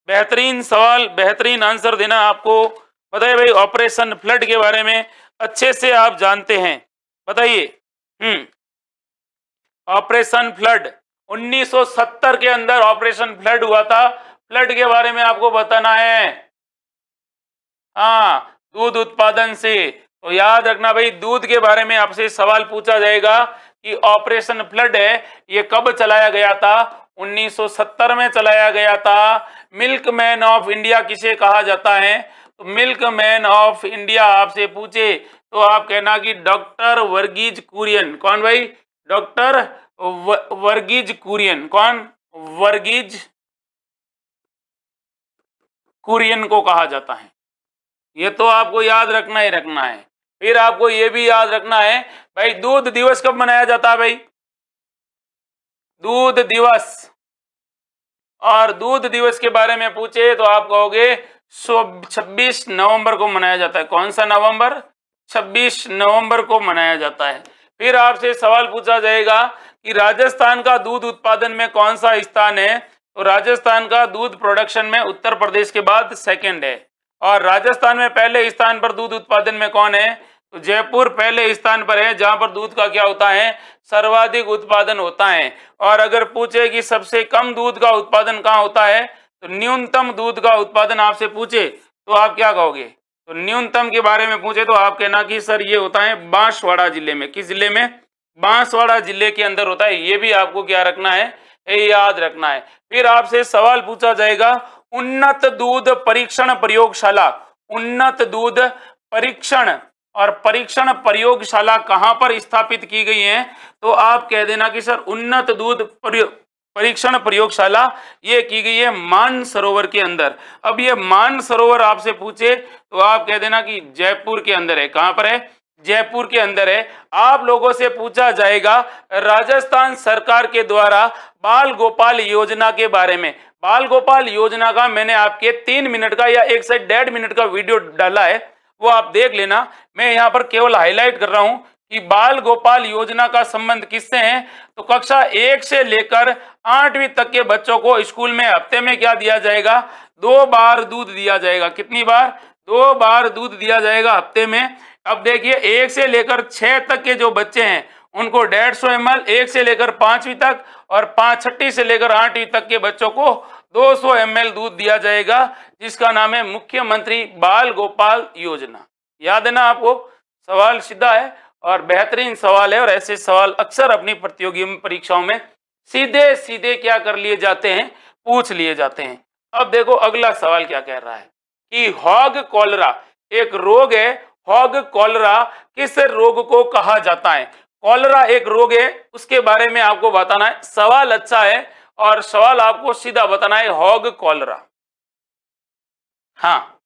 बेहतरीन सवाल, बेहतरीन आंसर देना आपको। बताइए भाई ऑपरेशन फ्लड के बारे में अच्छे से आप जानते हैं, बताइए। ऑपरेशन फ्लड 1970 के अंदर ऑपरेशन फ्लड हुआ था। फ्लड के बारे में आपको बताना है। हाँ, दूध उत्पादन से। तो याद रखना भाई दूध के बारे में आपसे सवाल पूछा जाएगा कि ऑपरेशन फ्लड है ये कब चलाया गया था? 1970 में चलाया गया था। मिल्क मैन ऑफ इंडिया किसे कहा जाता है? तो मिल्क मैन ऑफ इंडिया आपसे पूछे तो आप कहना कि डॉक्टर वर्गीज कुरियन। कौन भाई? डॉक्टर वर्गीज कुरियन। कौन? वर्गीज कुरियन को कहा जाता है। ये तो आपको याद रखना ही रखना है। फिर आपको ये भी याद रखना है भाई दूध दिवस कब मनाया जाता है? भाई दूध दिवस। और दूध दिवस के बारे में पूछे तो आप कहोगे 26 नवंबर को मनाया जाता है। कौन सा नवंबर? 26 नवंबर को मनाया जाता है। फिर आपसे सवाल पूछा जाएगा कि राजस्थान का दूध उत्पादन में कौन सा स्थान है? तो राजस्थान का दूध प्रोडक्शन में उत्तर प्रदेश के बाद सेकंड है। और राजस्थान में पहले स्थान पर दूध उत्पादन में कौन है? तो जयपुर पहले स्थान पर है जहां पर दूध का क्या होता है? सर्वाधिक उत्पादन होता है। और अगर पूछे कि सबसे कम दूध का उत्पादन कहाँ होता है तो न्यूनतम दूध का उत्पादन आपसे पूछे तो आप क्या कहोगे? तो न्यूनतम के बारे में पूछे तो आप कहना कि सर ये होता है बांसवाड़ा जिले में। किस जिले में? बांसवाड़ा जिले के अंदर होता है। ये भी आपको क्या रखना है? ये याद रखना है। फिर आपसे सवाल पूछा जाएगा उन्नत दूध परीक्षण प्रयोगशाला। उन्नत दूध परीक्षण और परीक्षण प्रयोगशाला कहां पर स्थापित की गई है? तो आप कह देना कि सर उन्नत दूध परीक्षण प्रयोगशाला ये की गई है मानसरोवर के अंदर। अब ये मानसरोवर आपसे पूछे तो आप कह देना कि जयपुर के अंदर है। कहां पर है? जयपुर के अंदर है। आप लोगों से पूछा जाएगा राजस्थान सरकार के द्वारा बाल गोपाल योजना के बारे में। बाल गोपाल योजना का मैंने आपके 3 मिनट का या 1 से 1.5 मिनट का वीडियो डाला है, वो आप देख लेना। मैं यहाँ पर केवल हाईलाइट कर रहा हूँ कि बाल गोपाल योजना का संबंध किससे है। तो कक्षा 1 से लेकर 8वीं तक के बच्चों को स्कूल में हफ्ते में क्या दिया जाएगा, 2 बार दूध दिया जाएगा। कितनी बार? 2 बार दूध दिया जाएगा हफ्ते में। अब देखिए 1 से लेकर 6 तक के जो बच्चे हैं उनको 150 ml, 1 से लेकर 5वीं तक और 6ठी से लेकर 8वीं तक के बच्चों को 200 ml दूध दिया जाएगा, जिसका नाम है मुख्यमंत्री बाल गोपाल योजना। याद है ना आपको? सवाल सीधा है और बेहतरीन सवाल है, और ऐसे सवाल अक्सर अपनी प्रतियोगी परीक्षाओं में सीधे सीधे क्या कर लिए जाते हैं, पूछ लिए जाते हैं। अब देखो अगला सवाल क्या कह रहा है कि हॉग कॉलरा एक रोग है। हॉग कॉलरा किस रोग को कहा जाता है? कॉलरा एक रोग है, उसके बारे में आपको बताना है। सवाल अच्छा है और सवाल आपको सीधा बताना है, हॉग कॉलरा। हाँ,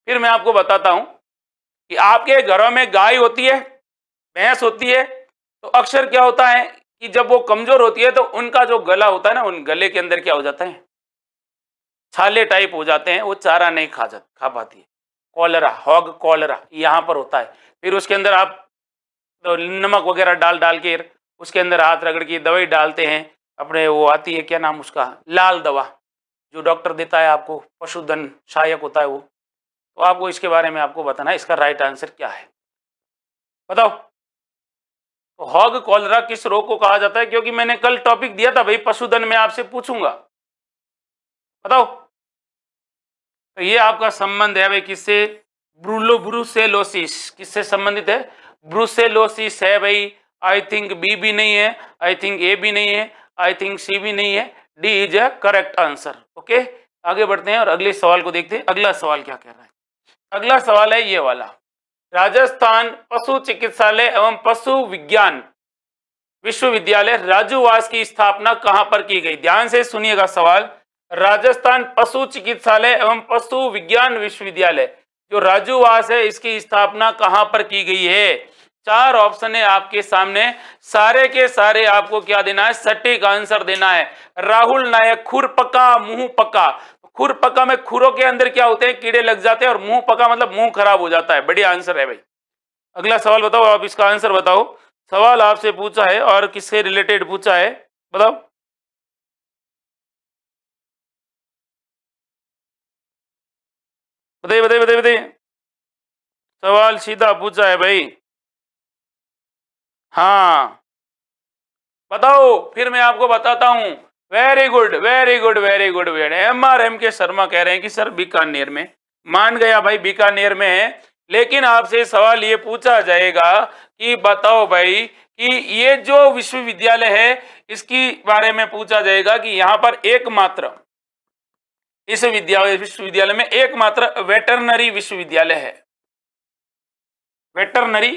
फिर मैं आपको बताता हूं कि आपके घरों में गाय होती है, भैंस होती है, तो अक्सर क्या होता है कि जब वो कमजोर होती है तो उनका जो गला होता है ना, उन गले के अंदर क्या हो जाता है, छाले टाइप हो जाते हैं, वो चारा नहीं खा पाती है। कॉलरा, हॉग कॉलरा यहाँ पर होता है। फिर उसके अंदर आप तो नमक वगैरह डाल डाल के उसके अंदर हाथ रगड़ के दवाई डालते हैं अपने, वो आती है क्या नाम उसका, लाल दवा जो डॉक्टर देता है आपको, पशुधन सहायक होता है वो। तो आपको इसके बारे में आपको बताना है, इसका राइट आंसर क्या है बताओ। तो हॉग कॉलरा किस रोग को कहा जाता है? क्योंकि मैंने कल टॉपिक दिया था भाई, पशुधन में आपसे पूछूंगा, बताओ। तो ये आपका संबंध है भाई किससे? ब्रूसेलोसिस। किससे संबंधित है? ब्रूसेलोसिस है भाई। आई थिंक बी भी नहीं है, आई थिंक ए भी नहीं है, आई थिंक सी भी नहीं है, D is a correct answer. Okay, आगे बढ़ते हैं और अगले सवाल को देखते हैं। अगला सवाल क्या कह रहा है? अगला सवाल है ये वाला, राजस्थान पशु चिकित्सालय एवं पशु विज्ञान विश्वविद्यालय राजूवास की स्थापना कहां पर की गई? ध्यान से सुनिएगा सवाल। राजस्थान पशु चिकित्सालय एवं पशु विज्ञान विश्वविद्यालय जो राजूवास है, इसकी स्थापना कहां पर की गई है? 4 ऑप्शन है आपके सामने, सारे के सारे आपको क्या देना है? सटीक आंसर देना है। राहुल नायक, खुर पका मुंह पका। खुर पका में खुरों के अंदर क्या होते हैं? कीड़े लग जाते हैं, और मुंह पका मतलब मुंह खराब हो जाता है। बढ़िया आंसर है भाई। अगला सवाल बताओ, आप इसका आंसर बताओ। सवाल आपसे पूछा है और किससे रिलेटेड पूछा है, बताओ। बताइए बताइए बताइए बताइए। सवाल सीधा पूछा है भाई। हाँ बताओ, फिर मैं आपको बताता हूं। Very good very good very good. MRM के शर्मा कह रहे हैं कि सर बीकानेर में। मान गया भाई बीकानेर में है, लेकिन आपसे सवाल ये पूछा जाएगा कि बताओ भाई कि ये जो विश्वविद्यालय है इसकी बारे में पूछा जाएगा कि यहाँ पर एकमात्र इस विश्वविद्यालय में एकमात्र वेटरनरी विश्वविद्यालय है। वेटरनरी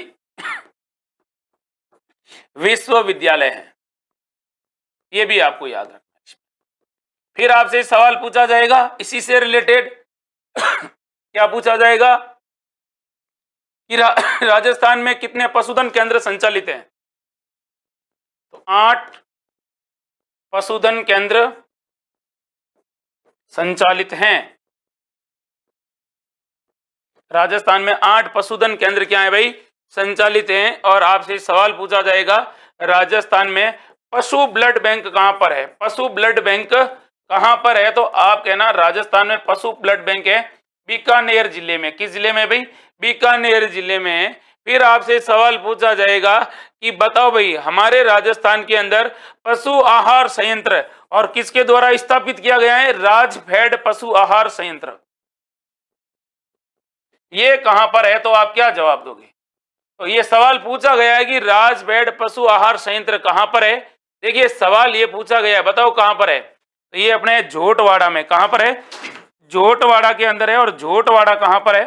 विश्वविद्यालय है, ये भी आपको याद रखना है। फिर आपसे सवाल पूछा जाएगा इसी से रिलेटेड क्या पूछा जाएगा कि राजस्थान में कितने पशुधन केंद्र संचालित हैं? तो 8 पशुधन केंद्र संचालित हैं। राजस्थान में 8 पशुधन केंद्र क्या है भाई? संचालित हैं। और आपसे सवाल पूछा जाएगा राजस्थान में पशु ब्लड बैंक कहां पर है? पशु ब्लड बैंक कहां पर है? तो आप कहना राजस्थान में पशु ब्लड बैंक है बीकानेर जिले में। किस जिले में भाई? बीकानेर जिले में है। फिर आपसे सवाल पूछा जाएगा कि बताओ भाई हमारे राजस्थान के अंदर पशु आहार संयंत्र और किसके द्वारा स्थापित किया गया है? राजफेड पशु आहार संयंत्र। ये कहां पर है? तो आप क्या जवाब दोगे? तो ये सवाल पूछा गया है कि राजफेड पशु आहार संयंत्र कहां पर है। देखिए सवाल ये पूछा गया है, बताओ कहां पर है? तो ये अपने झोटवाड़ा में। कहां पर है? झोटवाड़ा के अंदर है। और झोटवाड़ा कहां पर है?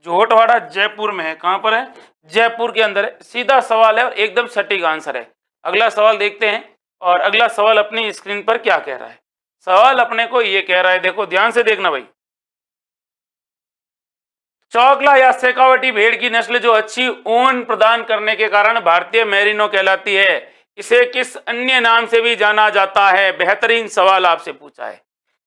झोटवाड़ा जयपुर में है। कहां पर है? जयपुर के अंदर है। सीधा सवाल है और एकदम सटीक आंसर है। अगला सवाल देखते हैं। और अगला सवाल अपनी स्क्रीन पर क्या कह रहा है? सवाल अपने को ये कह रहा है, देखो ध्यान से देखना भाई। चौकला या शेखावटी भेड़ की नस्ल जो अच्छी ऊन प्रदान करने के कारण भारतीय मेरिनो कहलाती है, इसे किस अन्य नाम से भी जाना जाता है? बेहतरीन सवाल आपसे पूछा है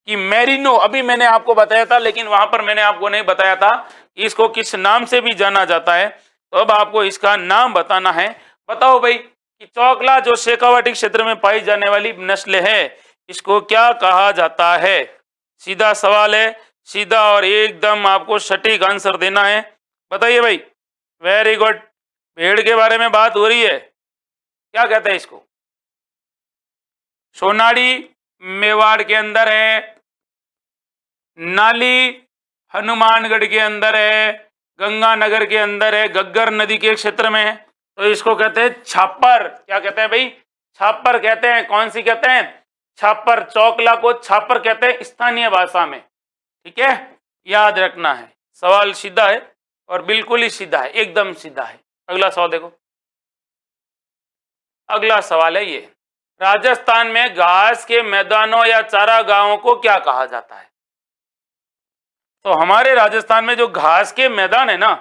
कि मेरिनो, अभी मैंने आपको बताया था लेकिन वहां पर मैंने आपको नहीं बताया था कि इसको किस नाम से भी जाना जाता है, तो अब आपको इसका नाम बताना है। बताओ भाई कि चौकला जो शेखावाटी क्षेत्र में पाई जाने वाली नस्ल है, इसको क्या कहा जाता है? सीधा सवाल है, सीधा और एकदम आपको सटीक आंसर देना है। बताइए भाई। Very good. भेड़ के बारे में बात हो रही है, क्या कहते हैं इसको? सोनाड़ी मेवाड़ के अंदर है, नाली हनुमानगढ़ के अंदर है, गंगानगर के अंदर है, गग्गर नदी के क्षेत्र में है, तो इसको कहते हैं छापर। क्या कहते हैं भाई? छापर कहते हैं। कौन सी कहते हैं? छापर। चौकला को छापर कहते हैं स्थानीय भाषा में। ठीक है, याद रखना है। सवाल सीधा है और बिल्कुल ही सीधा है, एकदम सीधा है। अगला सवाल देखो। अगला सवाल है ये, राजस्थान में घास के मैदानों या चारागाहों को क्या कहा जाता है? तो हमारे राजस्थान में जो घास के मैदान है ना,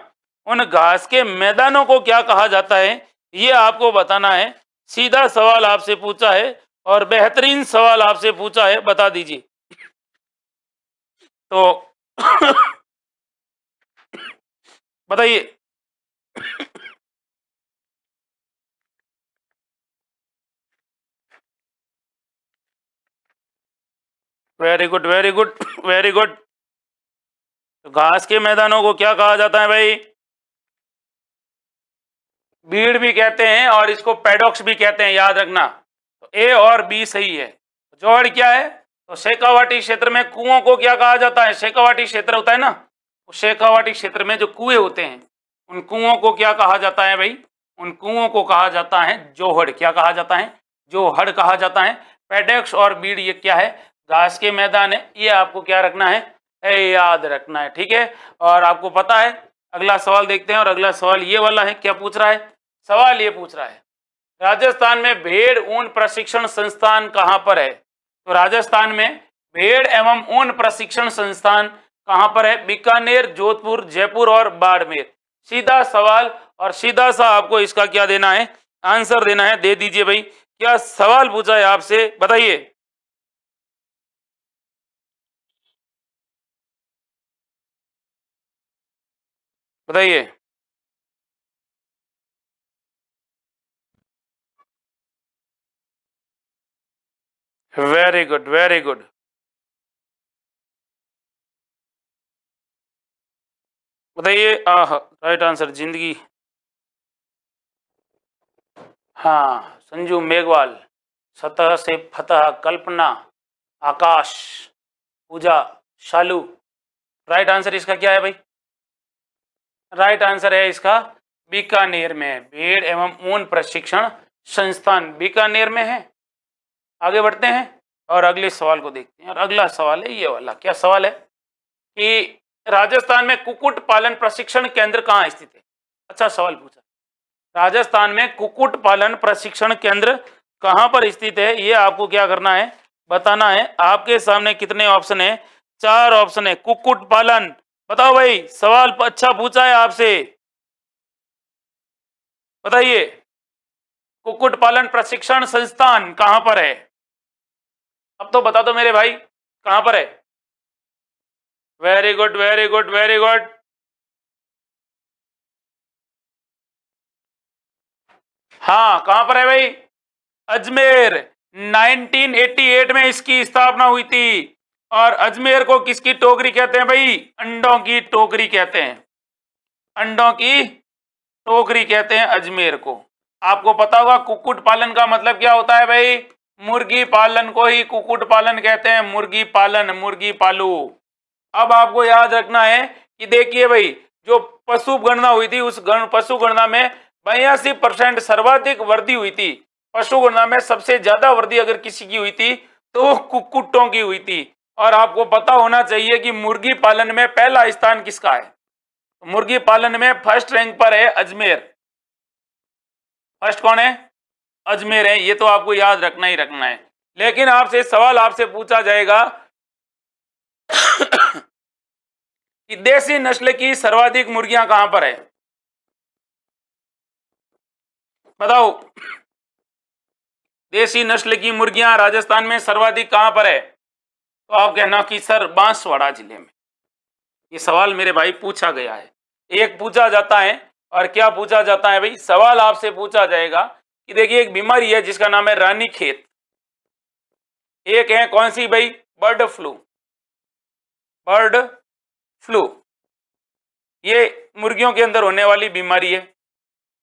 उन घास के मैदानों को क्या कहा जाता है, ये आपको बताना है। सीधा सवाल आपसे पूछा है और बेहतरीन सवाल आपसे पूछा है, बता दीजिए। तो बताइए। Very good, very good, very good. तो घास के मैदानों को क्या कहा जाता है भाई? बीड़ भी कहते हैं और इसको पैडॉक्स भी कहते हैं, याद रखना। तो ए और बी सही है। जोहड़ क्या है? तो शेखावाटी क्षेत्र में कुओं को क्या कहा जाता है? शेखावाटी क्षेत्र होता है ना, शेखावाटी क्षेत्र में जो कुएं होते हैं, उन कुओं को क्या कहा जाता है भाई? उन कुओं को कहा जाता है जोहड़। क्या कहा जाता है? जोहड़ कहा जाता है। पैडॉक्स और बीड़ ये क्या है? घास के मैदान है। ये आपको क्या रखना है? याद रखना है। ठीक है, और आपको पता है। अगला सवाल देखते हैं, और अगला सवाल ये वाला है। क्या पूछ रहा है? सवाल ये पूछ रहा है, राजस्थान में भेड़ ऊन प्रशिक्षण संस्थान कहां पर है? तो राजस्थान में भेड़ एवं ऊन प्रशिक्षण संस्थान कहां पर है? बीकानेर, जोधपुर, जयपुर और बाड़मेर। सीधा सवाल और सीधा सा आपको इसका क्या देना है? आंसर देना है। दे दीजिए भाई। क्या सवाल पूछा है आपसे, बताइए। बताइए। Very good, very good. बताइए। राइट आंसर जिंदगी। हाँ, संजू मेघवाल। सतह से फतह, कल्पना, आकाश, पूजा, शालू। राइट आंसर इसका क्या है भाई? राइट आंसर है इसका बीकानेर में भेड़ एवं ऊन प्रशिक्षण संस्थान बीकानेर में है। आगे बढ़ते हैं और अगले सवाल को देखते हैं। और अगला सवाल है ये वाला। क्या सवाल है कि राजस्थान में कुक्कुट पालन प्रशिक्षण केंद्र कहाँ स्थित है? अच्छा सवाल पूछा। राजस्थान में कुक्कुट पालन प्रशिक्षण केंद्र कहां पर स्थित है, ये आपको क्या करना है? बताना है। आपके सामने कितने ऑप्शन है? 4 ऑप्शन है। कुक्कुट पालन, बताओ भाई। सवाल अच्छा पूछा है आपसे, बताइए। कुक्कुट पालन प्रशिक्षण संस्थान कहां पर है? अब तो बता दो मेरे भाई, कहां पर है? Very good, very good, very good. हाँ, कहां पर है भाई? अजमेर। 1988 में इसकी स्थापना हुई थी। और अजमेर को किसकी टोकरी कहते हैं भाई? अंडों की टोकरी कहते हैं। अंडों की टोकरी कहते हैं अजमेर को। आपको पता होगा कुक्कुट पालन का मतलब क्या होता है भाई? मुर्गी पालन को ही कुक्कुट पालन कहते हैं। मुर्गी पालन, मुर्गी पालू। अब आपको याद रखना है कि देखिए भाई, जो पशु गणना हुई थी, उस पशु गणना में 82% सर्वाधिक वृद्धि हुई थी। पशु गणना में सबसे ज्यादा वृद्धि अगर किसी की हुई थी तो वो कुक्कुटों की हुई थी। और आपको पता होना चाहिए कि मुर्गी पालन में पहला स्थान किसका है? मुर्गी पालन में फर्स्ट रैंक पर है अजमेर। फर्स्ट कौन है? अजमेर है। ये तो आपको याद रखना ही रखना है। लेकिन आपसे सवाल आपसे पूछा जाएगा कि देसी नस्ल की सर्वाधिक मुर्गियां कहां पर है? बताओ, देसी नस्ल की मुर्गियां राजस्थान में सर्वाधिक कहां पर है? तो आप कहना कि सर बांसवाड़ा जिले में। ये सवाल मेरे भाई पूछा गया है, एक पूछा जाता है। और क्या पूछा जाता है भाई? सवाल आपसे पूछा जाएगा कि देखिए एक बीमारी है जिसका नाम है रानीखेत, एक है कौन सी भाई? Bird flu. बर्ड फ्लू ये मुर्गियों के अंदर होने वाली बीमारी है।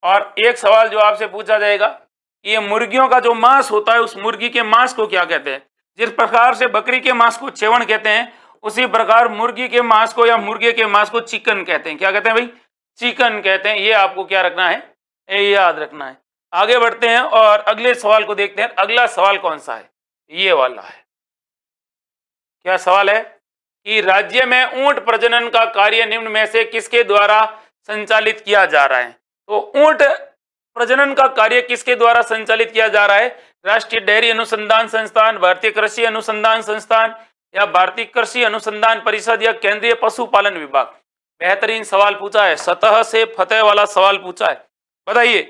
और एक सवाल जो आपसे पूछा जाएगा कि ये मुर्गियों का जो मांस होता है, उस मुर्गी के मांस को क्या कहते हैं? जिस प्रकार से बकरी के मांस को चेवण कहते हैं, उसी प्रकार मुर्गी के मांस को या मुर्गे के मांस को चिकन कहते हैं। क्या कहते हैं भाई? चिकन कहते हैं। ये आपको क्या रखना है? ये याद रखना है। आगे बढ़ते हैं और अगले सवाल को देखते हैं। अगला सवाल कौन सा है? ये वाला है। क्या सवाल है कि राज्य में ऊंट प्रजनन का कार्य निम्न में से किसके द्वारा संचालित किया जा रहा है? तो ऊंट प्रजनन का कार्य किसके द्वारा संचालित किया जा रहा है? राष्ट्रीय डेयरी अनुसंधान संस्थान, भारतीय कृषि अनुसंधान संस्थान, या भारतीय कृषि अनुसंधान परिषद, या केंद्रीय पशुपालन विभाग? बेहतरीन सवाल पूछा है, सतह से फतेह वाला सवाल पूछा है। बताइए,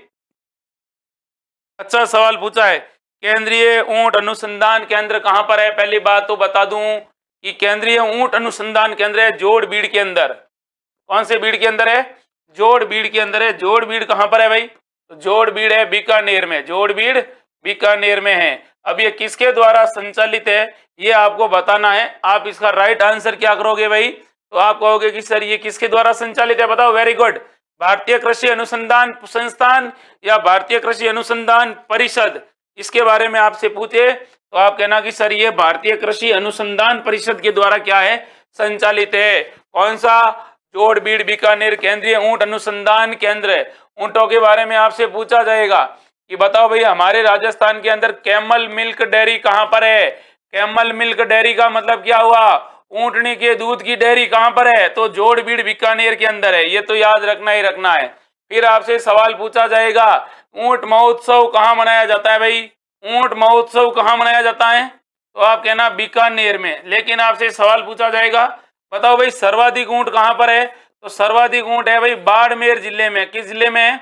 अच्छा सवाल पूछा है। केंद्रीय ऊंट अनुसंधान केंद्र कहां पर है? पहली बात तो बता दूं कि केंद्रीय ऊंट अनुसंधान केंद्र है जोड़बीड़ के अंदर। कौन से बीड़ के अंदर है? जोड़बीड़ के अंदर है। जोड़बीड़ कहां पर है भाई? तो जोड़बीड़ है बीकानेर में। जोड़बीड़ बीकानेर में है। अब ये किसके द्वारा संचालित है ये आपको बताना है। आप इसका राइट आंसर क्या करोगे भाई? तो आप कहोगे कि सर ये किसके द्वारा संचालित है, बताओ। Very good. भारतीय कृषि अनुसंधान संस्थान या भारतीय कृषि अनुसंधान परिषद, इसके बारे में आपसे पूछे तो आप कहना कि सर ये भारतीय कृषि अनुसंधान परिषद के द्वारा क्या है? संचालित है। कौन सा? जोड़बीड़ बीकानेर केंद्रीय ऊंट अनुसंधान केंद्र। ऊंटों के बारे में आपसे पूछा जाएगा कि बताओ भाई हमारे राजस्थान के अंदर कैमल मिल्क डेयरी कहां पर है? कैमल मिल्क डेयरी का मतलब क्या हुआ? ऊंटनी के दूध की डेयरी कहां पर है? तो जोड़बीड़ बीकानेर के अंदर है। ये तो याद रखना ही रखना है। फिर आपसे सवाल पूछा जाएगा ऊंट महोत्सव कहां मनाया जाता है भाई? ऊंट महोत्सव कहां मनाया जाता है? तो आप कहना बीकानेर में। लेकिन आपसे सवाल पूछा जाएगा बताओ भाई सर्वाधिक ऊंट कहां पर है? तो सर्वाधिक ऊंट है भाई बाड़मेर जिले में। किस जिले में है?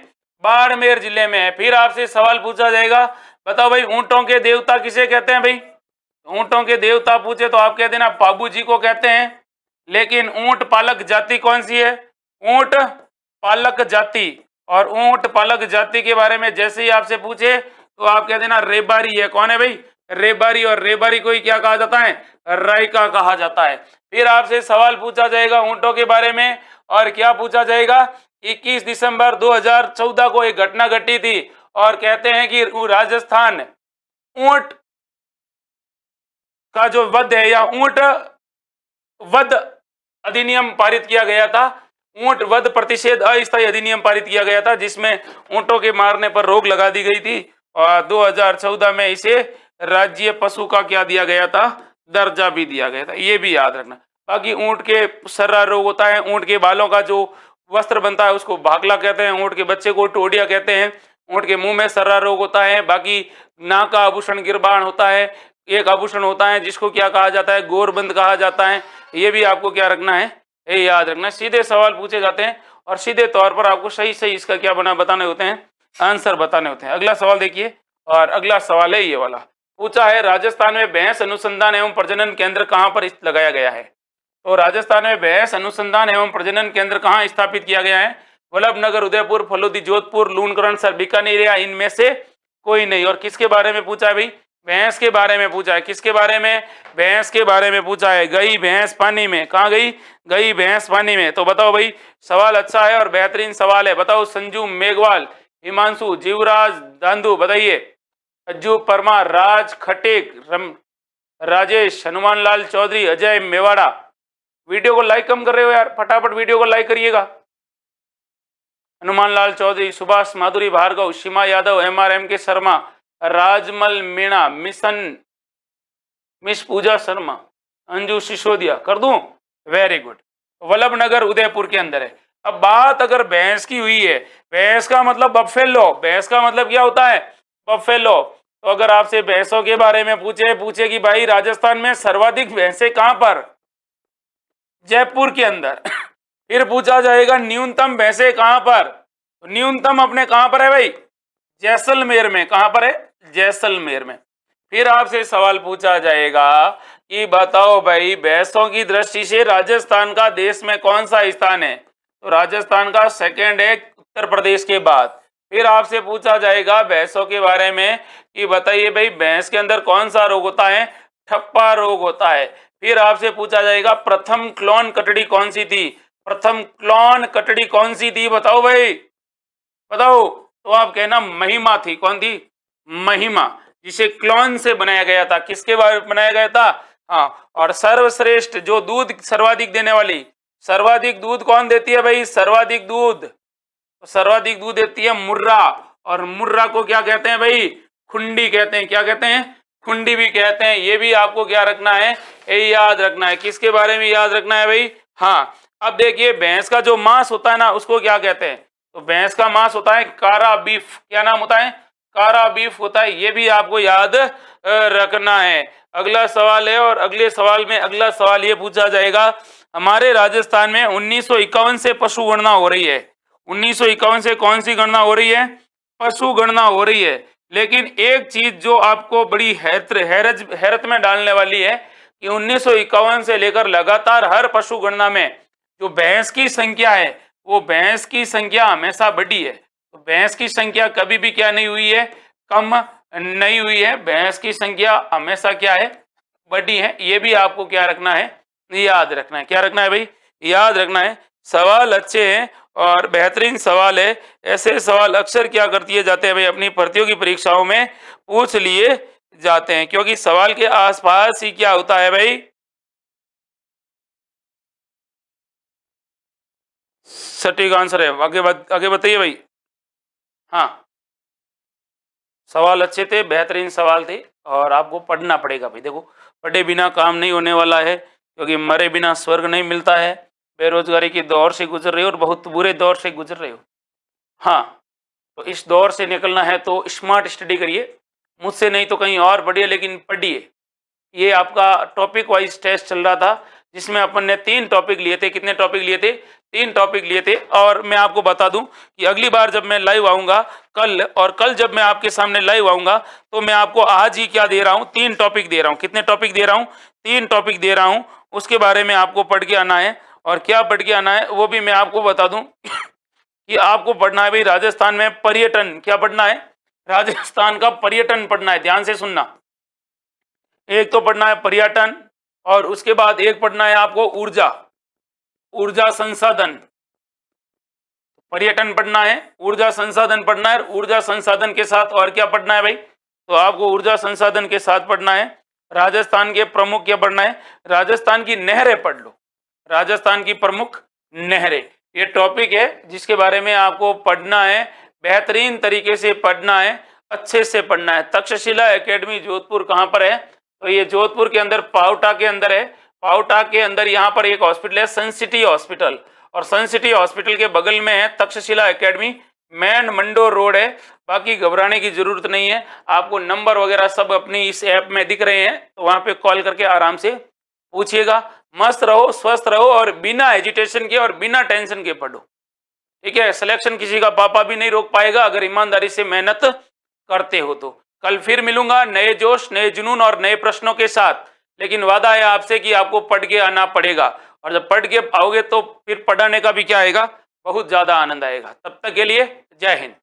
बाड़मेर जिले में है। फिर आपसे सवाल पूछा जाएगा बताओ भाई ऊंटों के देवता किसे कहते हैं भाई? ऊंटों के देवता पूछे तो आप कह देना बाबू जी को कहते हैं। लेकिन ऊंट पालक जाति कौन सी है? ऊंट पालक जाति। और ऊंट पालक जाति के बारे में जैसे ही आपसे पूछे तो आप कह देना रेबारी है। कौन है भाई? रेबारी। और रेबारी को ही क्या कहा जाता है? रायका कहा जाता है। फिर आपसे सवाल पूछा जाएगा ऊंटों के बारे में। और क्या पूछा जाएगा? 21 दिसंबर 2014 को एक घटना घटी थी और कहते हैं कि राजस्थान ऊंट का जो वध है या ऊंट वध अधिनियम पारित किया गया था। ऊंट वध प्रतिषेध अस्थायी अधिनियम पारित किया गया था जिसमें ऊंटों के मारने पर रोक लगा दी गई थी। और 2014 में इसे राज्य पशु का क्या दिया गया था? दर्जा भी दिया गया था। ये भी याद रखना। बाकी ऊंट के सर्रा रोग होता है। ऊंट के बालों का जो वस्त्र बनता है उसको भागला कहते हैं। ऊंट के बच्चे को टोडिया कहते हैं। ऊंट के मुंह में सर्रा रोग होता है। बाकी नाक का आभूषण गिरबान होता है। एक आभूषण होता है जिसको क्या कहा जाता है? गोरबंद कहा जाता है। ये भी आपको क्या रखना है? ये याद रखना। सीधे सवाल पूछे जाते हैं और सीधे तौर पर आपको सही सही इसका क्या बताने होते हैं? आंसर बताने होते हैं। अगला सवाल देखिए। और अगला सवाल है ये वाला। पूछा है राजस्थान में भैंस अनुसंधान एवं प्रजनन केंद्र कहां पर लगाया गया है? तो राजस्थान में भैंस अनुसंधान एवं प्रजनन केंद्र कहां स्थापित किया गया है? वल्लभनगर, उदयपुर, फलोदी, जोधपुर, लूणकरण, सर बीकानेर, या इनमें से कोई नहीं। और किसके बारे में पूछा है भाई? भैंस के बारे में पूछा है। किसके बारे में? भैंस के बारे में पूछा है। गई भैंस पानी में। कहाँ गई? गई भैंस पानी में। तो बताओ भाई सवाल अच्छा है और बेहतरीन सवाल है। बताओ संजू मेघवाल, हिमांशु, जीवराज दांदू, बताइए। अज्जू परमार, राज खटेक, राजेश, हनुमान लाल चौधरी, अजय मेवाड़ा। वीडियो को लाइक कम कर रहे हो यार, फटाफट वीडियो को लाइक करिएगा। हनुमान लाल चौधरी, सुभाष, माधुरी भार्गव, सीमा यादव, MRM के शर्मा, राजमल मीणा, मिस पूजा शर्मा, अंजू सिसोदिया, कर दूं? Very good. वल्लभनगर उदयपुर के अंदर है। अब बात अगर भैंस की हुई है, भैंस का मतलब बफेलो। भैंस का मतलब क्या होता है? बफेलो। तो अगर आपसे भैंसों के बारे में पूछे कि भाई राजस्थान में सर्वाधिक भैंसे कहां पर? जयपुर के अंदर। फिर पूछा जाएगा न्यूनतम भैंसे कहां पर, तो न्यूनतम अपने कहां पर है भाई, जैसलमेर में। कहां पर है, जैसलमेर में। फिर आपसे सवाल पूछा जाएगा कि बताओ भाई भैंसों की दृष्टि से राजस्थान का देश में कौन सा स्थान है, तो राजस्थान का सेकंड है उत्तर प्रदेश के बाद। फिर आपसे पूछा जाएगा भैंसों के बारे में कि बताइए भाई भैंस के अंदर कौन सा रोग होता है, ठप्पा रोग होता है। फिर आपसे पूछा जाएगा प्रथम क्लोन कटड़ी कौन सी थी, प्रथम क्लोन कटड़ी कौन सी थी, बताओ भाई, बताओ। तो आप कहना महिमा थी, कौन थी, महिमा, जिसे क्लोन से बनाया गया था। किसके बारे में बनाया गया था, हाँ। और सर्वश्रेष्ठ जो दूध सर्वाधिक देने वाली, सर्वाधिक दूध कौन देती है भाई, सर्वाधिक दूध, तो सर्वाधिक दूध देती है मुर्रा। और मुर्रा को क्या कहते हैं भाई, खुंडी कहते हैं। क्या कहते हैं, खुंडी भी कहते हैं। ये भी आपको क्या रखना है, ये याद रखना है। किसके बारे में याद रखना है भाई, हाँ। अब देखिए भैंस का जो मांस होता है ना उसको क्या कहते हैं, तो भैंस का मांस होता है कारा बीफ। क्या नाम होता है, कारा बीफ होता है। ये भी आपको याद रखना है। अगला सवाल है, और अगले सवाल में अगला सवाल ये पूछा जाएगा, हमारे राजस्थान में 1951 से पशु गणना हो रही है। 1951 से कौन सी गणना हो रही है, पशु गणना हो रही है। लेकिन एक चीज जो आपको बड़ी हैरत में डालने वाली है कि 1951 से लेकर लगातार हर पशु गणना में जो भैंस की संख्या है, वो भैंस की संख्या हमेशा बढ़ी है। तो भैंस की संख्या कभी भी क्या नहीं हुई है, कम नहीं हुई है। भैंस की संख्या हमेशा क्या है, बढ़ी है। ये भी आपको क्या रखना है, याद रखना है। क्या रखना है भाई, याद रखना है। सवाल अच्छे हैं और बेहतरीन सवाल है। ऐसे सवाल अक्सर क्या करती है जाते हैं भाई, अपनी प्रतियोगी परीक्षाओं में पूछ लिए जाते हैं, क्योंकि सवाल के आसपास ही क्या होता है भाई, सटीक आंसर है। आगे बताइए भाई। हाँ, सवाल अच्छे थे, बेहतरीन सवाल थे, और आपको पढ़ना पड़ेगा भाई। देखो पढ़े बिना काम नहीं होने वाला है, क्योंकि मरे बिना स्वर्ग नहीं मिलता है। बेरोजगारी के दौर से गुजर रहे हो और बहुत बुरे दौर से गुजर रहे हो। हाँ, तो इस दौर से निकलना है तो स्मार्ट स्टडी करिए, मुझसे नहीं तो कहीं और पढ़िए, लेकिन पढ़िए। ये आपका टॉपिक वाइज टेस्ट चल रहा था, जिसमें अपन ने 3 टॉपिक लिए थे। कितने टॉपिक लिए थे, 3 टॉपिक लिए थे। और मैं आपको बता दूं कि अगली बार जब मैं लाइव आऊंगा कल, और कल जब मैं आपके सामने लाइव आऊंगा, तो मैं आपको आज ही क्या दे रहा हूं, 3 टॉपिक दे रहा हूं। कितने टॉपिक दे रहा हूं, 3 टॉपिक दे रहा हूं। उसके बारे में आपको पढ़ के आना है, और क्या पढ़ के आना है वो भी मैं आपको बता दूं कि आपको पढ़ना है भाई राजस्थान में पर्यटन। क्या पढ़ना है, राजस्थान का पर्यटन पढ़ना है। ध्यान से सुनना, एक तो पढ़ना है पर्यटन, और उसके बाद एक पढ़ना है आपको ऊर्जा, ऊर्जा संसाधन। पर्यटन पढ़ना है, ऊर्जा संसाधन पढ़ना है, ऊर्जा संसाधन के साथ और क्या पढ़ना है भाई, तो आपको ऊर्जा संसाधन के साथ पढ़ना है राजस्थान के प्रमुख क्या पढ़ना है, राजस्थान की नहरें पढ़ लो, राजस्थान की प्रमुख नहरें। ये टॉपिक है जिसके बारे में आपको पढ़ना है, बेहतरीन तरीके से पढ़ना है, अच्छे से पढ़ना है। तक्षशिला एकेडमी जोधपुर कहाँ पर है, तो ये जोधपुर के अंदर पावटा के अंदर है। पावटा के अंदर यहाँ पर एक हॉस्पिटल है सन सिटी हॉस्पिटल, और सन सिटी हॉस्पिटल के बगल में है तक्षशिला एकेडमी, मेन मंडो रोड है। बाकी घबराने की जरूरत नहीं है, आपको नंबर वगैरह सब अपनी इस ऐप में दिख रहे हैं, तो वहां पे कॉल करके आराम से पूछिएगा। मस्त रहो, स्वस्थ रहो, और बिना एजिटेशन के और बिना टेंशन के पढ़ो, ठीक है। सिलेक्शन किसी का पापा भी नहीं रोक पाएगा अगर ईमानदारी से मेहनत करते हो तो। कल फिर मिलूंगा नए जोश, नए जुनून और नए प्रश्नों के साथ, लेकिन वादा है आपसे कि आपको पढ़ के आना पड़ेगा, और जब पढ़ के आओगे तो फिर पढ़ाने का भी क्या आएगा, बहुत ज्यादा आनंद आएगा। तब तक के लिए जय हिंद।